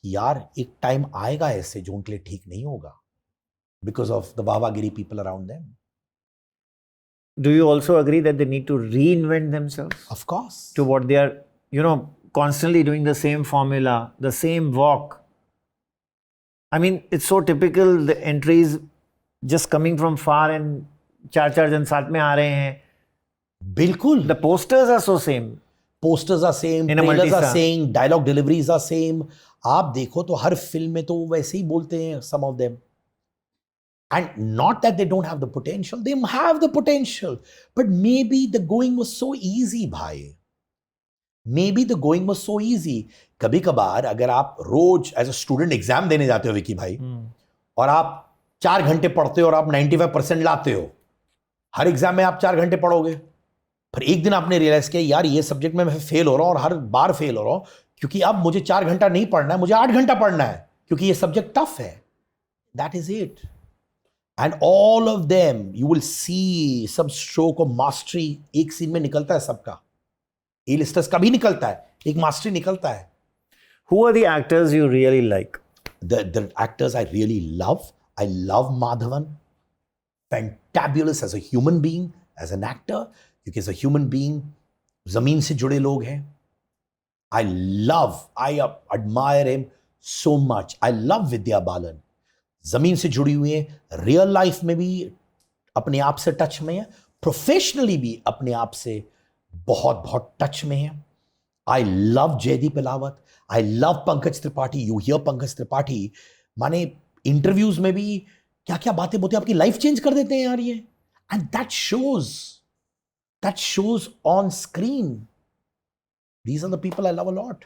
यार एक time आएगा ऐसे जो उनके लिए ठीक नहीं होगा because of the Vavagiri people around them. Do you also agree that they need to reinvent themselves? Of course. To what they are, constantly doing the same formula, the same walk. I mean, it's so typical, the entries just coming from far and चार जन साथ में आ रहे हैं. बिल्कुल. The posters are so same. Posters are same, trailers are same, dialogue deliveries are same. आप देखो तो हर फिल्म में तो वैसे ही बोलते हैं, some of them. And not that they don't have the potential, they have the potential. But maybe the going was so easy, bhai. Maybe the going was so easy. कभी कभार अगर आप रोज एज अ स्टूडेंट एग्जाम देने जाते हो विकी भाई, और आप 4 घंटे पढ़ते हो और आप 95% लाते हो, हर एग्जाम में आप 4 घंटे पढ़ोगे, फिर एक दिन आपने रियलाइज किया यार ये सब्जेक्ट में मैं फेल हो रहा हूं और हर बार फेल हो रहा हूं क्योंकि अब मुझे 4 घंटा नहीं पढ़ना है, मुझे 8 घंटा पढ़ना है क्योंकि ये सब्जेक्ट टफ है. That is it. And all of them you will see सब स्ट्रोक ऑफ मास्टरी एक सीन में निकलता है सबका. ए लिस्टर्स का भी निकलता है, एक मास्टरी निकलता है. Who are the actors you really like? The actors I really love. I love Madhavan. Fantabulous as a human being, as an actor. क्योंकि as a human being, जमीन से जुड़े लोग हैं. I admire him so much. I love Vidya Balan. जमीन से जुड़ी हुई है, रियल लाइफ में भी अपने आप से टच में है, प्रोफेशनली भी अपने आप से बहुत बहुत टच में है. I love Jaideep Ahlawat. I love Pankaj Tripathi. You hear Pankaj Tripathi, माने इंटरव्यूज में भी क्या क्या बातें बोलते हैं, आपकी लाइफ चेंज कर देते हैं यार ये. And that shows on screen. These are the people I love a lot.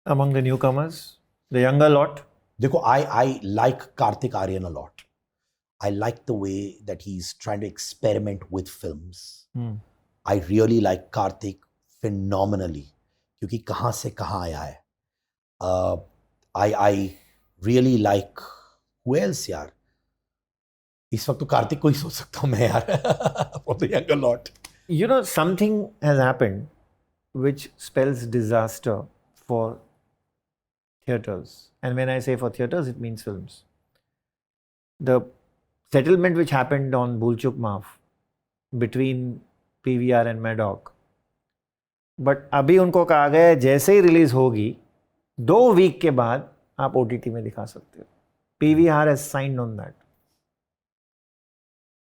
Among the newcomers, the younger lot. देखो, I like Karthik Aryan a lot. I like the way that he's trying to experiment with films. I really like Karthik phenomenally, क्योंकि कहाँ से कहाँ आया है. I really like, who else यार? इस वक्त तो कार्तिक को ही सोच सकता हूँ मैं यार. For the younger lot. You know, something has happened which spells disaster for theatres. And when I say for theatres, it means films. The settlement which happened on Bhool Chuk Maaf between PVR and Maddock. But अभी उनको कहा गया है जैसे ही release होगी 2 week के बाद आप OTT में दिखा सकते हो. PVR has signed on that.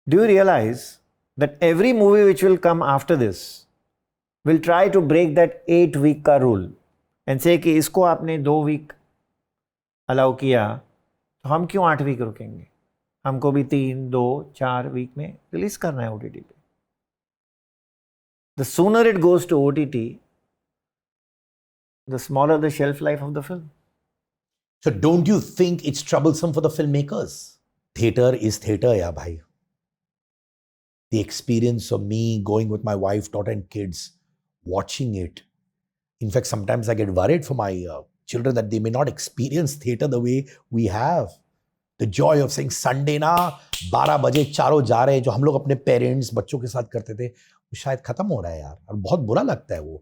Do you realize that every movie which will come after this will try to break that 8-week का rule and say कि इसको आपने 2 वीक अलाउ किया तो हम क्यों 8 वीक रुकेंगे, हमको भी 3, 2, 4 वीक में रिलीज करना है OTT पे. The sooner it goes to OTT, the smaller the shelf life of the film. So don't you think it's troublesome for the filmmakers? Theater is theater, yeah, bhai. The experience of me going with my wife, daughter and kids, watching it. In fact, sometimes I get worried for my children that they may not experience theater the way we have. The joy of saying Sunday ना 12 बजे चारों जा रहे हैं, जो हम लोग अपने पेरेंट्स बच्चों के साथ करते थे, वो शायद खत्म हो रहा है यार. और बहुत बुरा लगता है वो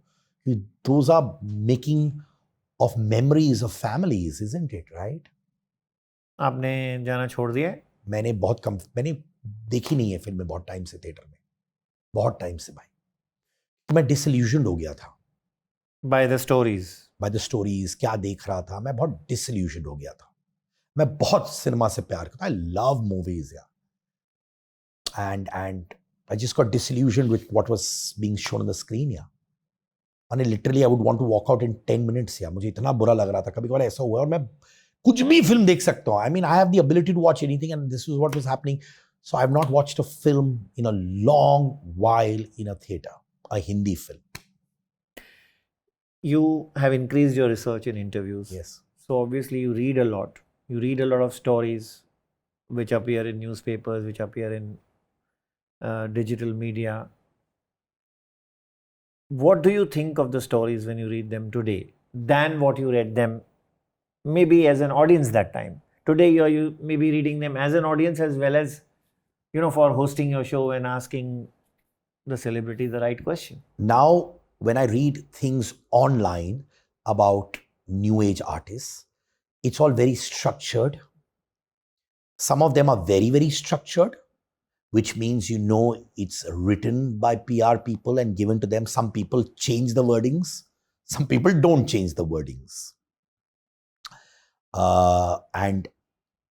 कि those are making of memories of families, isn't it, right? आपने जाना छोड़ दिया है? मैंने देखी नहीं है फिल्में बहुत टाइम से थिएटर में, बहुत टाइम से भाई. मैं डिसइल्यूजन्ड हो गया था By the stories. By the stories. क्या देख रहा था मैं, बहुत डिसइल्यूजन्ड हो गया था. मैं बहुत सिनेमा से प्यार करता हूं. आई लव मूवीज यार. And I just got disillusioned with what was being shown on the screen यार. मैंने literally I would want to walk out in 10 minutes यार. मुझे इतना बुरा लग रहा था. कभी कभार ऐसा हुआ और मैं कुछ भी फिल्म देख सकता हूँ. I mean I have the ability to watch anything and this was what was happening. So I've not watched a film in a long while in a theater, a Hindi film. You have increased your research in interviews. Yes. So obviously you read a lot. You read a lot of stories which appear in newspapers, which appear in digital media. What do you think of the stories when you read them today than what you read them maybe as an audience that time? Today you may be reading them as an audience as well as, you know, for hosting your show and asking the celebrity the right question. Now, when I read things online about new age artists, it's all very structured. Some of them are very, very structured, which means you know it's written by PR people and given to them. Some people change the wordings. Some people don't change the wordings. And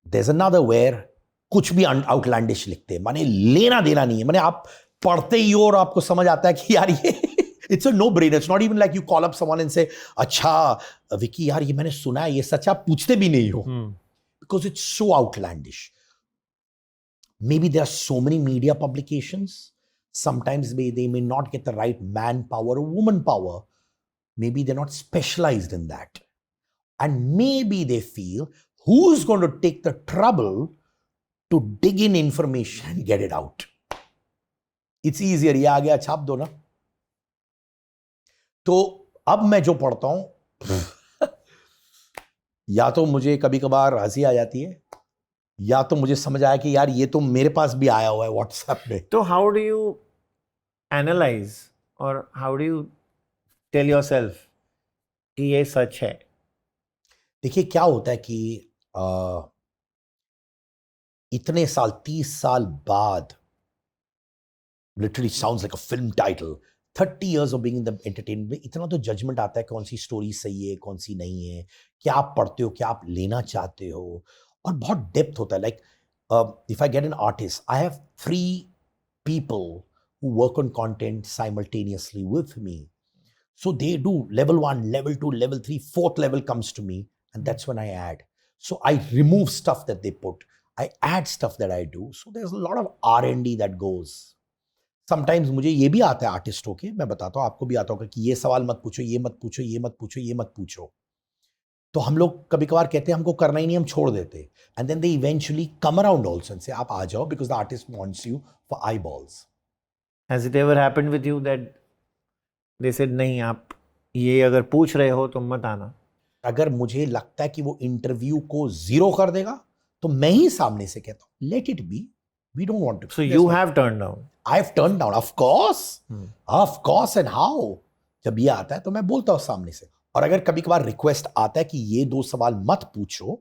there's another where कुछ भी outlandish लिखते हैं, माने लेना देना नहीं है. माने आप पढ़ते ही हो और आपको समझ आता है कि यार ये it's a no brainer. It's not even like you call up someone and say अच्छा विकी यार ये मैंने सुना है, ये सच. आप पूछते भी नहीं हो because it's so outlandish. Maybe there are so many media publications. Sometimes they may not get the right manpower or woman power. Maybe they're not specialized in that. And maybe they feel who's going to take the trouble to dig in information and get it out. It's easier. ये आ गया छाप दो ना. तो अब मैं जो पढ़ता हूं या तो मुझे कभी कभार हंसी आ जाती है या तो मुझे समझ आया कि यार ये तो मेरे पास भी आया हुआ है व्हाट्सएप पे. तो हाउ डू यू एनालाइज और how do you tell yourself कि ये सच है? देखिए क्या होता है कि इतने साल 30 साल बाद, literally sounds like a film title, 30 years of being in the entertainment में इतना तो जजमेंट आता है कौन सी स्टोरी सही है कौन सी नहीं है, क्या आप पढ़ते हो, क्या आप लेना चाहते हो, और बहुत डेप्थ होता है. Like if I get an artist, I have 3 people who work on content simultaneously with me. So they do level 1, level 2, level 3, 4th level comes to me, and that's when I add. So I remove stuff that they put. I add stuff that I do. So there's a lot of R&D that goes. Sometimes मुझे ये भी आता है आर्टिस्टों के, मैं बताता हूँ, आपको भी आता होगा कि ये सवाल मत पूछो, ये मत पूछो, ये मत पूछो, ये मत पूछो. तो हम लोग कभी कभार कहते हैं हमको करना ही नहीं, हम छोड़ देते, and then they eventually come around also and say आप आ जाओ because the artist wants you for eyeballs. Has it ever happened with you that they said नहीं आप ये अगर पूछ रहे हो तो मत आना? अगर मुझे लगता है कि वो इंटरव्यू को जीरो कर देगा तो मैं ही सामने से कहता हूँ let it be, we don't want to. So you have turned down. I have turn down, of course and how. जब ये आता है तो मैं बोलता हूँ सामने से. और अगर कभी कभार रिक्वेस्ट आता है कि ये 2 सवाल मत पूछो,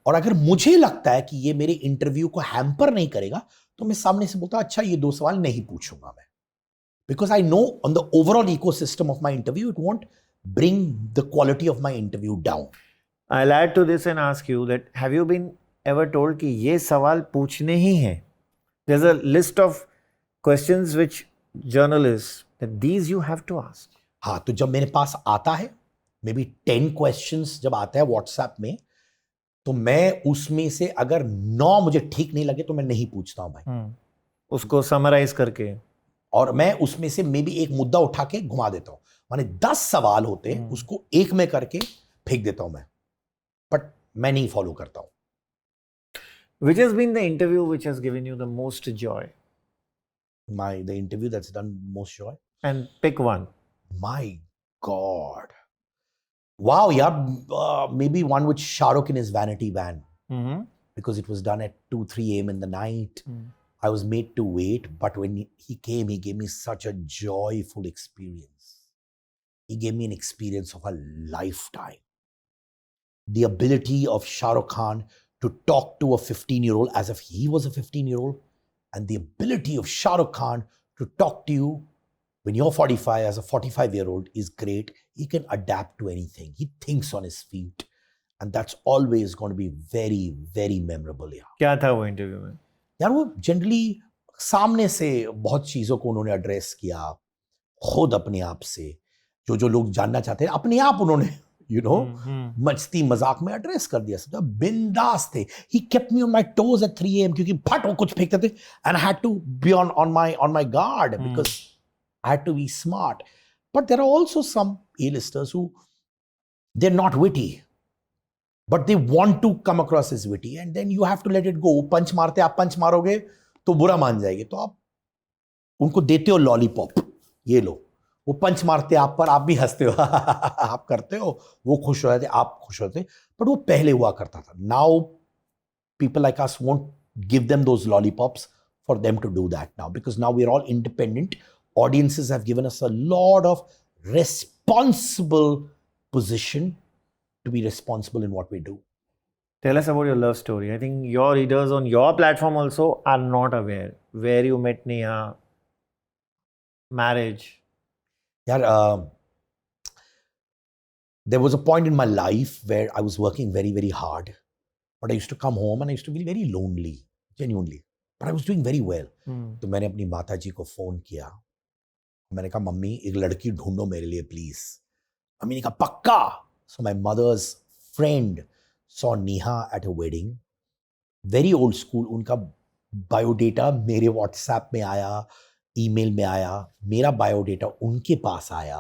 और अगर मुझे लगता है कि ये मेरे इंटरव्यू को हैम्पर नहीं करेगा तो मैं सामने से बोलता हूँ अच्छा ये 2 सवाल नहीं पूछूंगा मैं, because I know on the overall ecosystem of my interview it won't bring the quality of my interview down. I'll add to this and ask you that have you been ever told कि ये सवाल पूछने ही हैं? There's a list of questions which journalists that these you have to ask. हाँ, तो जब मेरे पास आता है मे बी 10 questions जब आता है व्हाट्सएप में, तो मैं उसमें से अगर 9 मुझे ठीक नहीं लगे तो मैं नहीं पूछता हूँ भाई. उसको समराइज करके, और मैं उसमें से मे बी एक मुद्दा उठा के घुमा देता हूँ. माने 10 सवाल होते हैं उसको एक में करके फेंक देता हूं मैं, बट मैं नहीं फॉलो करता हूं. Which has been the interview which has given you the most joy? The interview that's done most joy. And pick one. My God. Wow, yeah. Maybe one with Shah Rukh in his vanity van. Because it was done at 2-3 a.m. in the night. I was made to wait, but when he came, he gave me such a joyful experience. He gave me an experience of a lifetime. The ability of Shah Rukh Khan to talk to a 15-year-old as if he was a 15-year-old, and the ability of Shah Rukh Khan to talk to you when you're 45 as a 45-year-old is great. He can adapt to anything. He thinks on his feet. And that's always going to be very, very memorable. Yeah. क्या था वो interview में? यार वो generally सामने से बहुत चीज़ों को उन्होंने एड्रेस किया, खुद अपने आप से. जो लोग जानना चाहते हैं अपने आप उन्होंने मस्ती मजाक में एड्रेस कर दिया. सब बिंदास थे. He kept me on my toes at 3 AM क्योंकि फट वो कुछ फेंकते थे and I had to be on my guard because I had to be smart. But there are also some A-listers who they're not witty but they want to come across as witty and then you have to let it go. पंच मारते, आप पंच मारोगे तो बुरा मान जाएंगे, तो आप उनको देते हो लॉलीपॉप, ये लो. वो पंच मारते आप पर, आप भी हंसते हो आप करते हो, वो खुश हो जाते, आप खुश होते. बट वो पहले हुआ करता था. Now people like us won't give them those lollipops for them to do that now because now we are all independent. Audiences have given us a lot of responsible position to be responsible in what we do. Tell us about your love story. I think your readers on your platform also are not aware where you met Neha, marriage. Yeah, there was a point in my life where I was working very, very hard. But I used to come home and I used to be very lonely, genuinely. But I was doing very well. तो मैंने अपनी माता जी को phone किया. मैंने कहा mummy एक लड़की ढूंढो मेरे लिए प्लीज़. मम्मी ने कहा पक्का. So my mother's friend saw Neha at a wedding. Very old school. उनका बायोडेटा मेरे व्हाट्सएप में आया, ईमेल में आया, मेरा बायोडेटा उनके पास आया,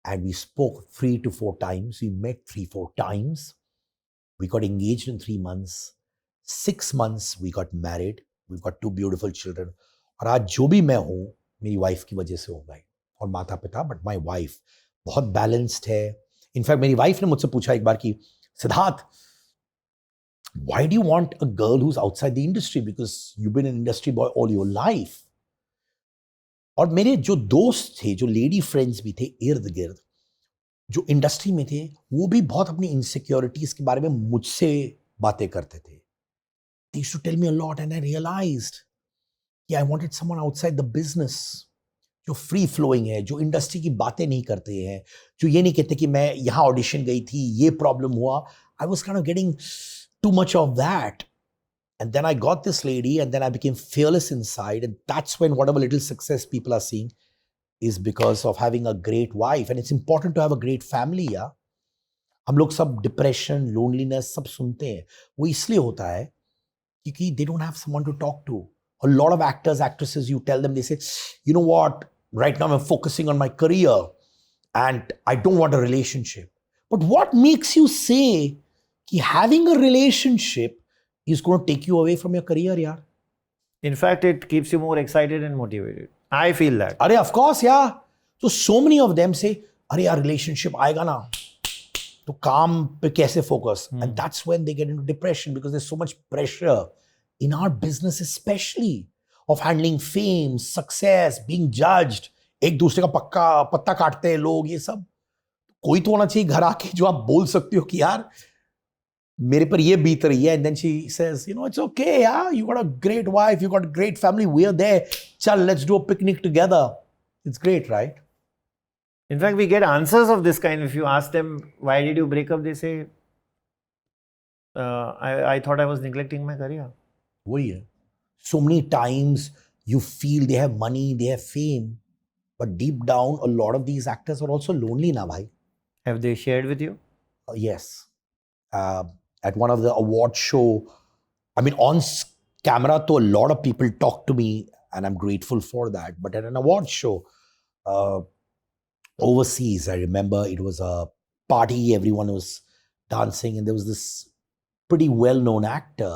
and we spoke 3 to 4 times. We met 3-4 times. We got engaged in 3 months. 6 months we got married. We've got 2 beautiful children. और आज जो भी मैं हूँ मेरी वाइफ की वजह से हो भाई, और माता पिता. बट माई वाइफ बहुत बैलेंस्ड है. इनफैक्ट मेरी वाइफ ने मुझसे पूछा एक बार कि Siddharth, why do you want a girl who's outside the industry? Because you've been an industry boy all your life. और मेरे जो दोस्त थे, जो लेडी फ्रेंड्स भी थे इर्द गिर्द, जो इंडस्ट्री में थे, वो भी बहुत अपनी इनसिक्योरिटीज के बारे में मुझसे बातें करते थे. They used to tell me a lot and I realized कि I wanted someone outside the business, जो फ्री फ्लोइंग है, जो इंडस्ट्री की बातें नहीं करते हैं, जो ये नहीं कहते कि मैं यहाँ ऑडिशन गई थी, ये प्रॉब्लम हुआ. I was kind of getting too much of that. And then I got this lady and then I became fearless inside. And that's when whatever little success people are seeing is because of having a great wife. And it's important to have a great family. Yeah? हम लोग सब depression, loneliness सब सुनते हैं. वो इसलिए होता है क्योंकि they don't have someone to talk to. A lot of actors, actresses, you tell them, they say, you know what, right now I'm focusing on my career and I don't want a relationship. But what makes you say कि having a relationship is going to take you away from your career, yaar? In fact, it keeps you more excited and motivated. I feel that. Arey, of course, yeah. So many of them say, अरे यार relationship आएगा ना, तो काम पे कैसे focus? And that's when they get into depression because there's so much pressure in our business, especially of handling fame, success, being judged. एक दूसरे का पत्ता काटते हैं लोग, ये सब. कोई तो होना चाहिए घर आके जो आप बोल सकते हो कि यार मेरे पर ये बीत रही है. And then she says, you know, it's okay, yeah, you got a great wife, you got a great family, we're there. Chal, let's do a picnic together. It's great, right? In fact, we get answers of this kind. If you ask them, why did you break up? They say, I thought I was neglecting my career. वही है. So many times you feel they have money, they have fame, but deep down, a lot of these actors are also lonely now, bhai. Have they shared with you? Yes. At one of the award show, I mean, on camera, to a lot of people talk to me, and I'm grateful for that. But at an award show, overseas, I remember it was a party, everyone was dancing, and there was this pretty well-known actor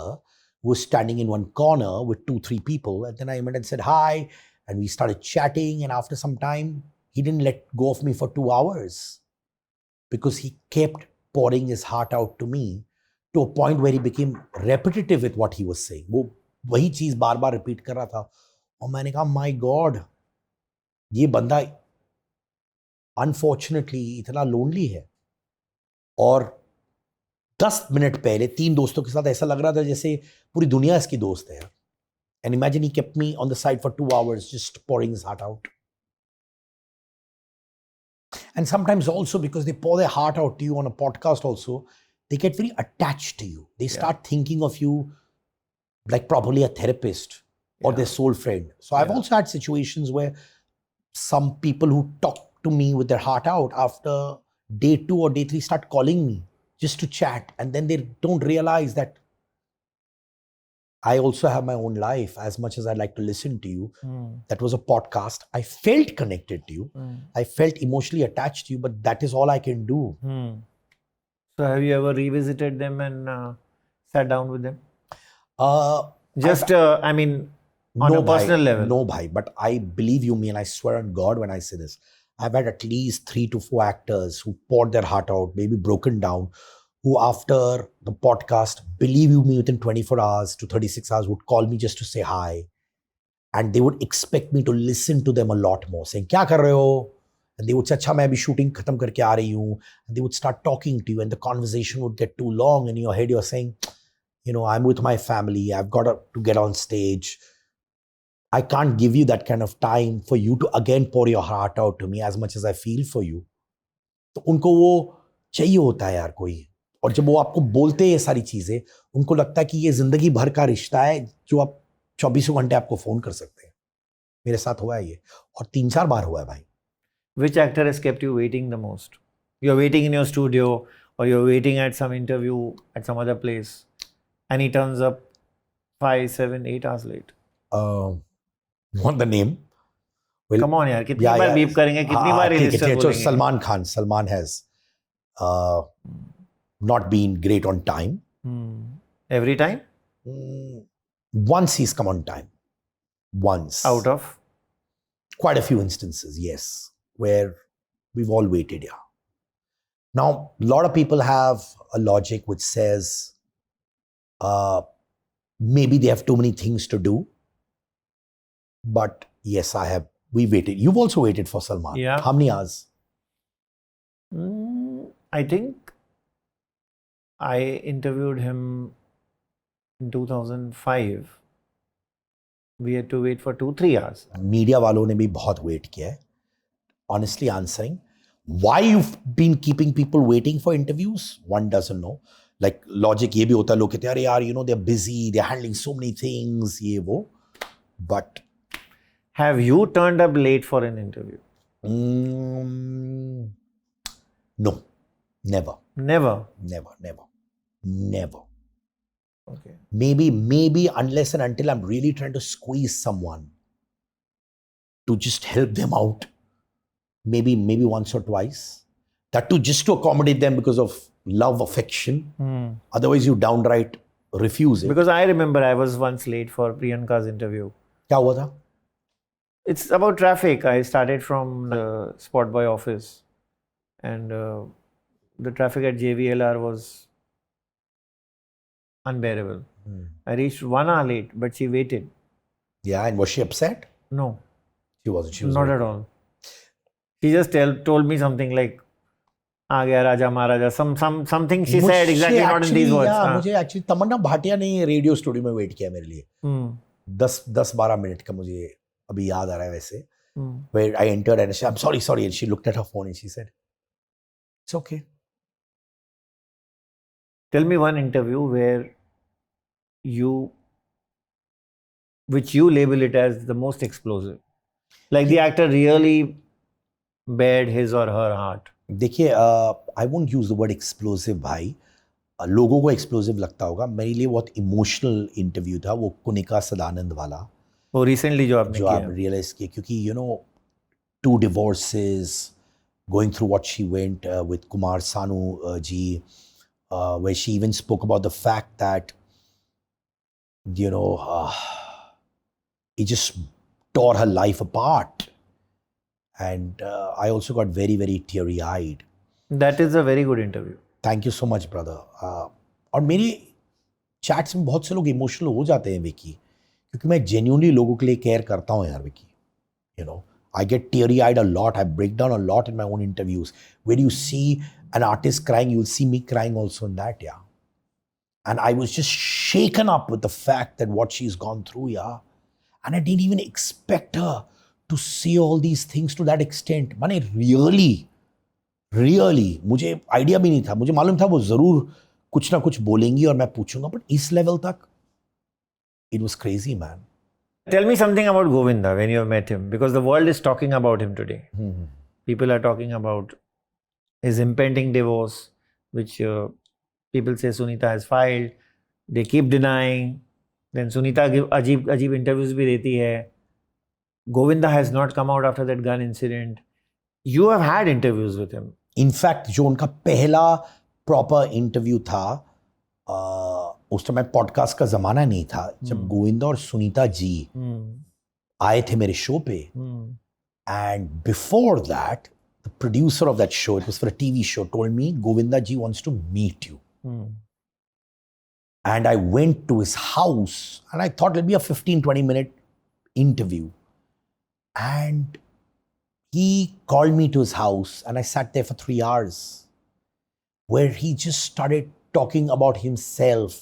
who was standing in one corner with 2-3 people. And then I went and said hi, and we started chatting. And after some time, he didn't let go of me for 2 hours because he kept pouring his heart out to me to a point where he became repetitive with what he was saying. वो वही चीज बार बार repeat कर रहा था और मैंने कहा my God, ये बंदा अनफॉर्चुनेटली इतना लोनली है. और 10 मिनट पहले 3 दोस्तों के साथ ऐसा लग रहा था जैसे पूरी दुनिया इसकी दोस्त है. And imagine he kept me on the side for 2 hours just pouring his heart out. And sometimes also because they pour their heart out to you on a podcast also, they get very attached to you. They start thinking of you like probably a therapist or their soul friend. So I've also had situations where some people who talk to me with their heart out after day 2 or day 3 start calling me just to chat. And then they don't realize that I also have my own life. As much as I like to listen to you, that was a podcast. I felt connected to you. I felt emotionally attached to you, but that is all I can do. So have you ever revisited them and sat down with them? I mean, on a personal level. No, bhai. But I believe you me, and I swear on God when I say this. I've had at least 3 to 4 actors who poured their heart out, maybe broken down, who after the podcast, believe you me, within 24 hours to 36 hours would call me just to say hi. And they would expect me to listen to them a lot more, saying, kya kar rahe ho? And they would say, acha, main abhi shooting khatam karke aa rahi hu. And they would start talking to you, and the conversation would get too long. And in your head, you're saying, you know, I'm with my family. I've got to get on stage. I can't give you that kind of time for you to again pour your heart out to me as much as I feel for you. तो उनको वो चाहिए होता है यार कोई. और जब वो आपको बोलते हैं ये सारी चीजें, उनको लगता है कि ये जिंदगी भर का रिश्ता है जो आप 24 घंटे आपको फोन कर सकते हैं. मेरे साथ हुआ है ये, और 3-4 बार हुआ है भाई. Which actor has kept you waiting the most? You're waiting in your studio, or you're waiting at some interview at some other place, and he turns up 5, 7, 8 hours late. Want the name? Well, Come on यार, कितनी बार beep करेंगे, कितनी बार register बोलेंगे. बोलेंगे. Salman Khan. Salman has not been great on time. Every time? Once he's come on time. Once. Out of? Quite a few instances, yes, where we've all waited, yeah. Now, a lot of people have a logic which says maybe they have too many things to do. But yes, we waited. You've also waited for Salman. Yeah. How many hours? I think I interviewed him in 2005. We had to wait for 2-3 hours. Media वालों ने भी बहुत wait किया है. Honestly answering, why you've been keeping people waiting for interviews, one doesn't know. Like logic ये भी होता है, लोग कहते हैं अरे यार, you know, they're busy, they're handling so many things, ये वो. But have you turned up late for an interview? No, never. Never? Never. Okay. Maybe unless and until I'm really trying to squeeze someone to just help them out. Maybe once or twice. That too just to accommodate them because of love, affection. Otherwise, you downright refuse it. Because I remember I was once late for Priyanka's interview. क्या हुआ था? It's about traffic. I started from the Spot Boy office, and the traffic at JVLR was unbearable. I reached 1 hour late, but she waited. Yeah, and was she upset? No, She wasn't. She was not at all. She just told me something like, "आ गया राजा महाराजा." Something she said exactly not in these words. Yeah, मुझे actually तमन्ना भाटिया ने radio studio में wait किया मेरे लिए. 10-12 minute का मुझे अभी याद आ रहा है वैसे. Where I entered and she, I'm sorry, and she looked at her phone and she said, "It's okay." Tell me one interview which you label it as the most explosive. Like the actor really bared his or her heart. देखिए, I won't use the word explosive भाई. लोगों को explosive लगता होगा. मेरे लिए बहुत emotional interview था वो कुनिका सदानंद वाला. वो रिसेंटली जो आपने किया. आप रियलाइज किए क्योंकि you know 2 divorces, going through what she went with Kumar Sanu ji, where she even spoke about the fact that you know it just tore her life apart, and I also got very, very teary-eyed. That is a very good interview. Thank you so much, brother. और मेरी chats में बहुत से लोग emotional हो जाते हैं विकी, क्योंकि मैं जेन्युइनली लोगों के लिए केयर करता हूँ यार Vicky. You know, I get teary-eyed a lot. I break down a lot in my own interviews. Where you see an artist crying, you'll see me crying also in that, yeah. And I was just shaken up with the fact that what she's gone through, yeah. And I didn't even expect her to see all these things to that extent. माने really, मुझे idea भी नहीं था. मुझे मालूम था वो जरूर कुछ ना कुछ बोलेंगी और मैं पूछूंगा, but इस लेवल तक, it was crazy, man. Tell me something about Govinda when you have met him, because the world is talking about him today. People are talking about his impending divorce, which people say Sunita has filed. They keep denying. Then Sunita अजीब interviews भी देती है. Govinda has not come out after that gun incident. You have had interviews with him. In fact, जो उनका पहला proper interview था, उस समय पॉडकास्ट का जमाना नहीं था, जब गोविंदा और सुनीता जी आए थे मेरे शो पे. And before that the producer of that show, it was for a TV show, told me Govinda ji wants to meet you. And I went to his house and I thought it be a 15-20 minute interview. And he called me to his house and I sat there for 3 hours where he just started talking about himself,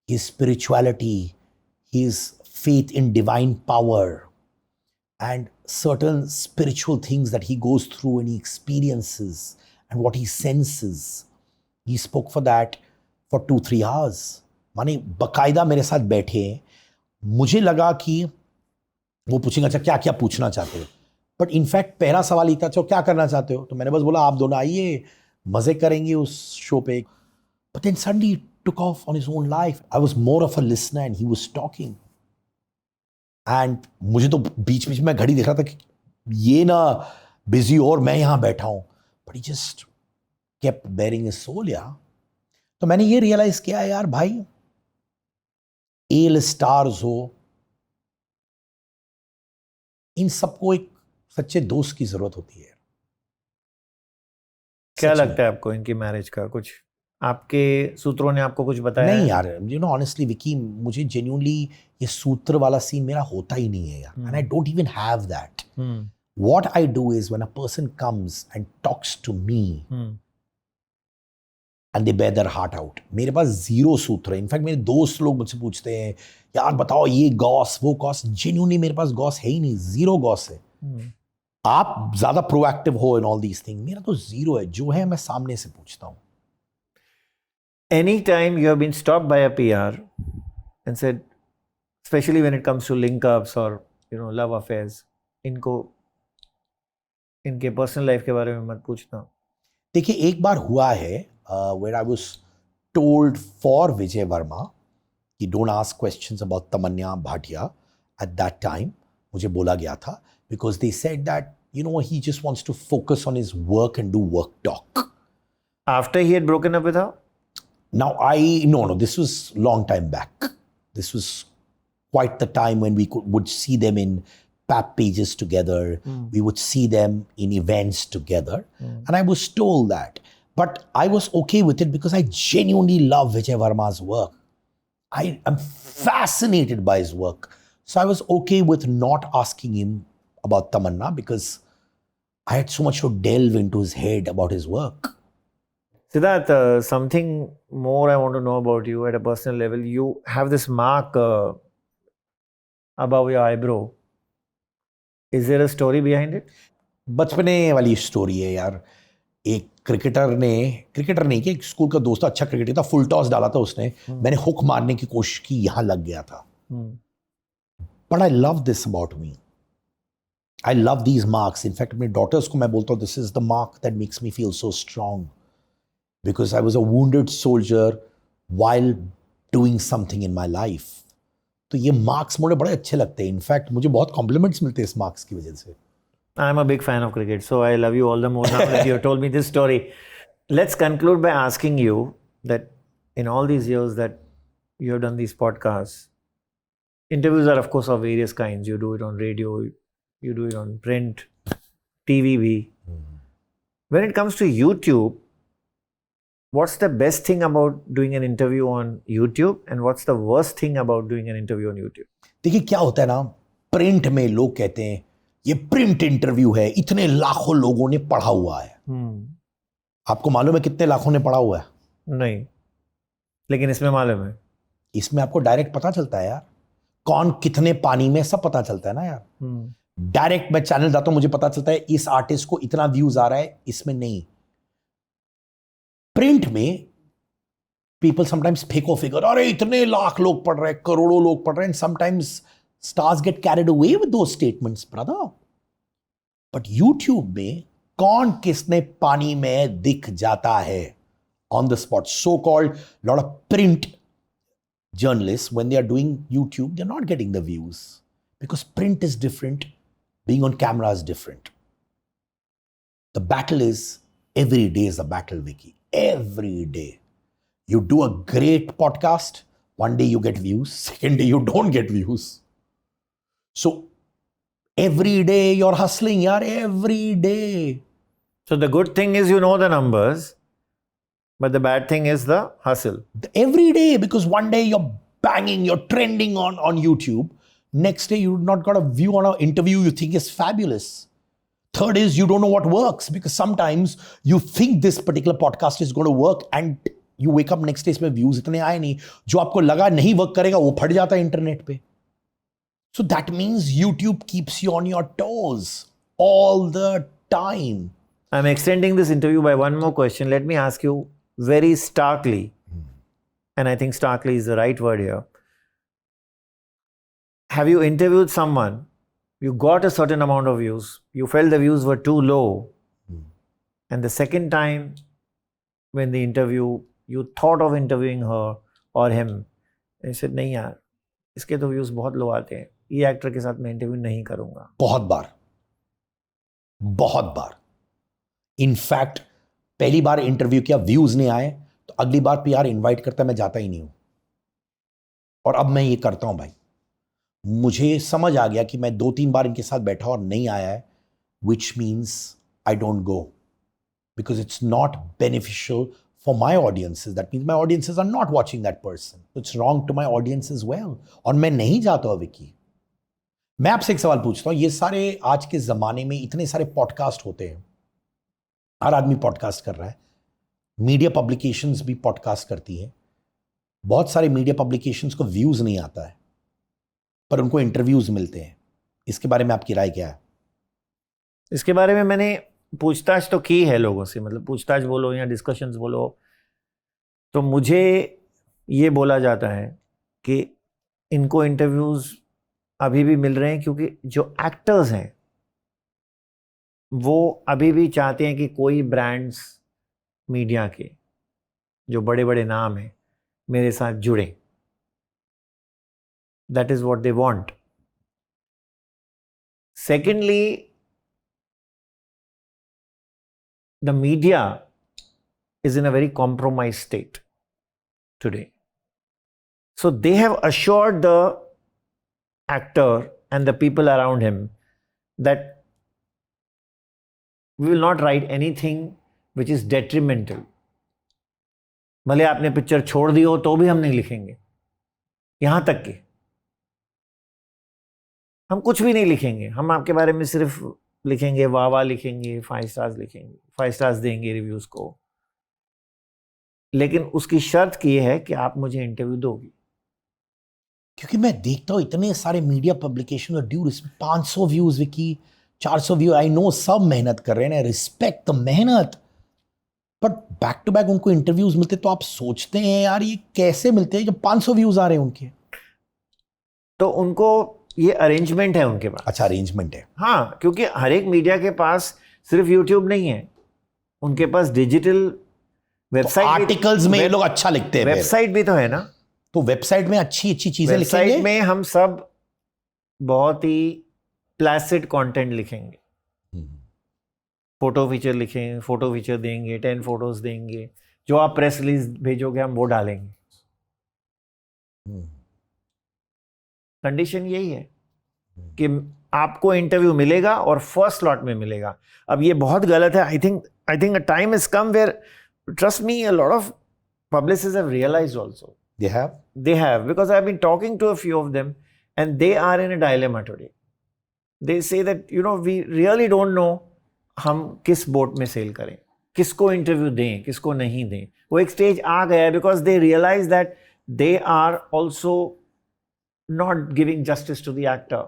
his spirituality, his faith in divine power, and certain spiritual things that he goes through and he experiences and what he senses. He spoke for that for 2-3 hours. माने बकायदा मेरे साथ बैठे. मुझे लगा कि वो पूछेंगे अच्छा क्या क्या पूछना चाहते हो, बट इनफैक्ट पहला सवाल ही था अच्छा क्या करना चाहते हो. तो मैंने बस बोला आप दोनों आइए, मजे करेंगे उस शो पे. But then suddenly took off on his own life. I was more of a listener and he was talking. And मुझे तो बीच बीच में घड़ी देख रहा था कि ये ना बिजी और मैं यहाँ बैठा हूँ. But he just kept bearing his soul, yeah. तो मैंने ये रियलाइज किया यार भाई, एल स्टार्स हो, इन सबको एक सच्चे दोस्त की जरूरत होती है. क्या लगता है आपको इनकी मैरिज का? कुछ आपके सूत्रों ने आपको कुछ बताया? नहीं यार, यू नो ऑनेस्टली विकी, मुझे जेन्युइनली ये सूत्र वाला सीन मेरा होता ही नहीं है यार. And I don't even have that. What I do is when a person comes and talks to me and they bare their heart out, मेरे पास जीरो सूत्र है. इनफैक्ट मेरे दोस्त लोग मुझसे पूछते हैं यार बताओ ये गॉस वो गॉस. जेन्युइनली मेरे पास गॉस है ही नहीं, जीरो गॉस है. आप ज्यादा प्रोएक्टिव हो इन ऑल दीज थिंग, मेरा तो जीरो है. जो है मैं सामने से पूछता हूँ. Anytime you have been stopped by a PR and said, especially when it comes to link-ups or love affairs, इनको इनके पर्सनल लाइफ के बारे में मत पूछना. देखिए एक बार हुआ है where I was told for Vijay Verma कि don't ask questions about Tamanya Bhatia at that time. मुझे बोला गया था because they said that you know, he just wants to focus on his work and do work talk. After he had broken up with her? Now, no, this was long time back. This was quite the time when we would see them in pap pages together. We would see them in events together. And I was told that. But I was okay with it because I genuinely love Vijay Varma's work. I am fascinated by his work. So I was okay with not asking him about Tamanna because I had so much to delve into his head about his work. Siddharth, something more I want to know about you at a personal level. You have this mark above your eyebrow. Is there a story behind it? बचपने वाली story है यार. एक cricketer नहीं कि एक school का दोस्त अच्छा क्रिकेटर था, फुल टॉस डाला था उसने. मैंने हुक मारने की कोशिश की, यहाँ लग गया था. But I love this about me. I love these marks. In fact अपनी डॉटर्स को मैं बोलता हूँ this is the mark that makes me feel so strong because I was a wounded soldier while doing something in my life. तो ये marks मुझे बड़े अच्छे लगते हैं. इनफैक्ट मुझे बहुत कॉम्प्लीमेंट्स मिलते हैं इस मार्क्स की वजह से. I'm a big fan of cricket, so I love you all the more now that you have told me this story. Let's conclude by asking you that in all these years that you have done these podcasts, interviews are of course of various kinds. You do it on radio, you do it on print, TV. When it comes to YouTube, what's the best thing about doing an interview on YouTube and what's the worst thing about doing an interview on YouTube? देखिए क्या होता है ना, print में लोग कहते हैं ये प्रिंट इंटरव्यू है, इतने लाखों लोगों ने पढ़ा हुआ है. आपको मालूम है कितने लाखों ने पढ़ा हुआ है? नहीं, लेकिन इसमें मालूम है. इसमें आपको डायरेक्ट पता चलता है यार, कौन कितने पानी में, सब पता चलता है ना यार. डायरेक्ट मैं चैनल जाता हूं, मुझे पता चलता है इस आर्टिस्ट को इतना व्यूज आ रहा है, इसमें नहीं. प्रिंट में पीपल समटाइम्स फेक फिगर, अरे इतने लाख लोग पढ़ रहे हैं, करोड़ों लोग पढ़ रहे हैं. Sometimes stars get carried away with those statements, brother. But YouTube में कौन किसने पानी में दिख जाता है on the spot. So-called lot of print journalists, when they are doing YouTube, they're not getting the views because print is different, being on camera is different. The battle is, every day is a battle, Vicky. Every day. You do a great podcast, one day you get views, second day you don't get views. So every day you're hustling, yaar, every day. So the good thing is you know the numbers, but the bad thing is the hustle. Every day, because one day you're banging, you're trending on YouTube. Next day you've not got a view on an interview you think is fabulous. Third is you don't know what works because sometimes you think this particular podcast is going to work and you wake up next day इसमें views इतने आए नहीं. जो आपको लगा नहीं work करेगा वो फट जाता है इंटरनेट पे. So that means YouTube keeps you on your toes all the time. I'm extending this interview by one more question. Let me ask you very starkly, and I think starkly is the right word here. Have you interviewed someone, you got a certain amount of views, you felt the views were too low, and the second time when the interview, you thought of interviewing her or him, and you said, नहीं यार, इसके तो views बहुत लो आते हैं, ये actor के साथ मैं इंटरव्यू नहीं करूंगा? बहुत बार. इनफैक्ट पहली बार इंटरव्यू किया, व्यूज नहीं आए, तो अगली बार पीआर इनवाइट करता है, मैं जाता ही नहीं हूं. और अब मैं ये करता हूं भाई. मुझे समझ आ गया कि मैं 2-3 बार इनके साथ बैठा और नहीं आया है, which means I don't go because it's not beneficial for my audiences. That means my audiences are not watching that person. It's wrong to my audience as well. और मैं नहीं जाता हूं विकी. मैं आपसे एक सवाल पूछता हूं, ये सारे आज के जमाने में इतने सारे पॉडकास्ट होते हैं, हर आदमी पॉडकास्ट कर रहा है, मीडिया पब्लिकेशंस भी पॉडकास्ट करती हैं. बहुत सारे मीडिया पब्लिकेशंस को व्यूज नहीं आता है पर उनको इंटरव्यूज मिलते हैं. इसके बारे में आपकी राय क्या है? इसके बारे में मैंने पूछताछ तो की है लोगों से, मतलब पूछताछ बोलो या डिस्कशंस बोलो, तो मुझे ये बोला जाता है कि इनको इंटरव्यूज अभी भी मिल रहे हैं क्योंकि जो एक्टर्स हैं वो अभी भी चाहते हैं कि कोई ब्रांड्स मीडिया के जो बड़े बड़े नाम हैं मेरे साथ जुड़े. That is what they want. Secondly, the media is in a very compromised state today. So they have assured the actor and the people around him that we will not write anything which is detrimental. भले आपने picture छोड़ दी हो तो भी हम नहीं लिखेंगे, यहां तक कि हम कुछ भी नहीं लिखेंगे, हम आपके बारे में सिर्फ लिखेंगे, वाह वाह लिखेंगे, 5 स्टार्स लिखेंगे, 5 स्टार्स देंगे रिव्यूज को, लेकिन उसकी शर्त की है कि आप मुझे इंटरव्यू दोगी. क्योंकि मैं देखता हूँ इतने सारे मीडिया पब्लिकेशन और ड्यूड इसमें 500 views Vicky, 400 view, I know सब मेहनत कर रहे हैं, रिस्पेक्ट द मेहनत, बट बैक टू बैक उनको इंटरव्यूज मिलते तो आप सोचते हैं यार ये कैसे मिलते हैं जब 500 व्यूज आ रहे हैं उनके. तो उनको ये अरेंजमेंट है उनके पास. अच्छा, अरेंजमेंट है. हाँ, क्योंकि हर एक मीडिया के पास सिर्फ यूट्यूब नहीं है, उनके पास डिजिटल वेबसाइट, तो आर्टिकल्स में ये लोग अच्छा लिखते हैं, वेबसाइट भी तो है ना. तो वेबसाइट में अच्छी अच्छी चीजें लिखेंगे. वेबसाइट में हम सब बहुत ही प्लासिड कंटेंट लिखेंगे, फोटो फीचर लिखेंगे, फोटो फीचर देंगे, 10 फोटोज देंगे, जो आप प्रेस रिलीज भेजोगे हम वो डालेंगे. कंडीशन यही है कि आपको इंटरव्यू मिलेगा और फर्स्ट स्लॉट में मिलेगा. अब ये बहुत गलत है. I think a time is come where, trust me, a lot of publicists have realized also. They have, because I've been talking to a few of them and they are in a dilemma today. They say that, we really don't know हम किस boat में cell करें, किसको interview दें, किसको नहीं दें. वो एक स्टेज आ गया है because they realize that they are also not giving justice to the actor.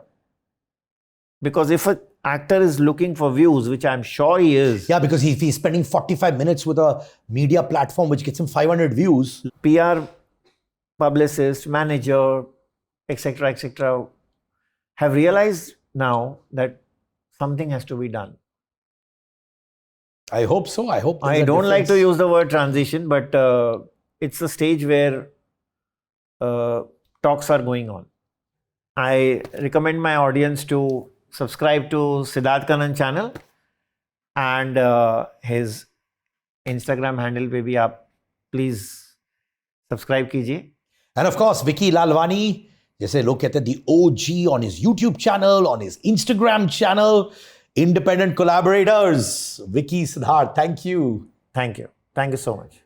Because if an actor is looking for views, which I'm sure he is. Yeah, because if he's spending 45 minutes with a media platform which gets him 500 views. PR, publicist, manager, etc., have realized now that something has to be done. I hope so. I hope. I don't like to use the word transition, but it's a stage where talks are going on. I recommend my audience to subscribe to Siddharth Kannan channel and his Instagram handle पे भी आप please subscribe कीजिए. And of course, Vicky Lalwani, जैसे लोग कहते हैं, the OG on his YouTube channel, on his Instagram channel, independent collaborators. Vicky, Siddharth, thank you. Thank you. Thank you so much.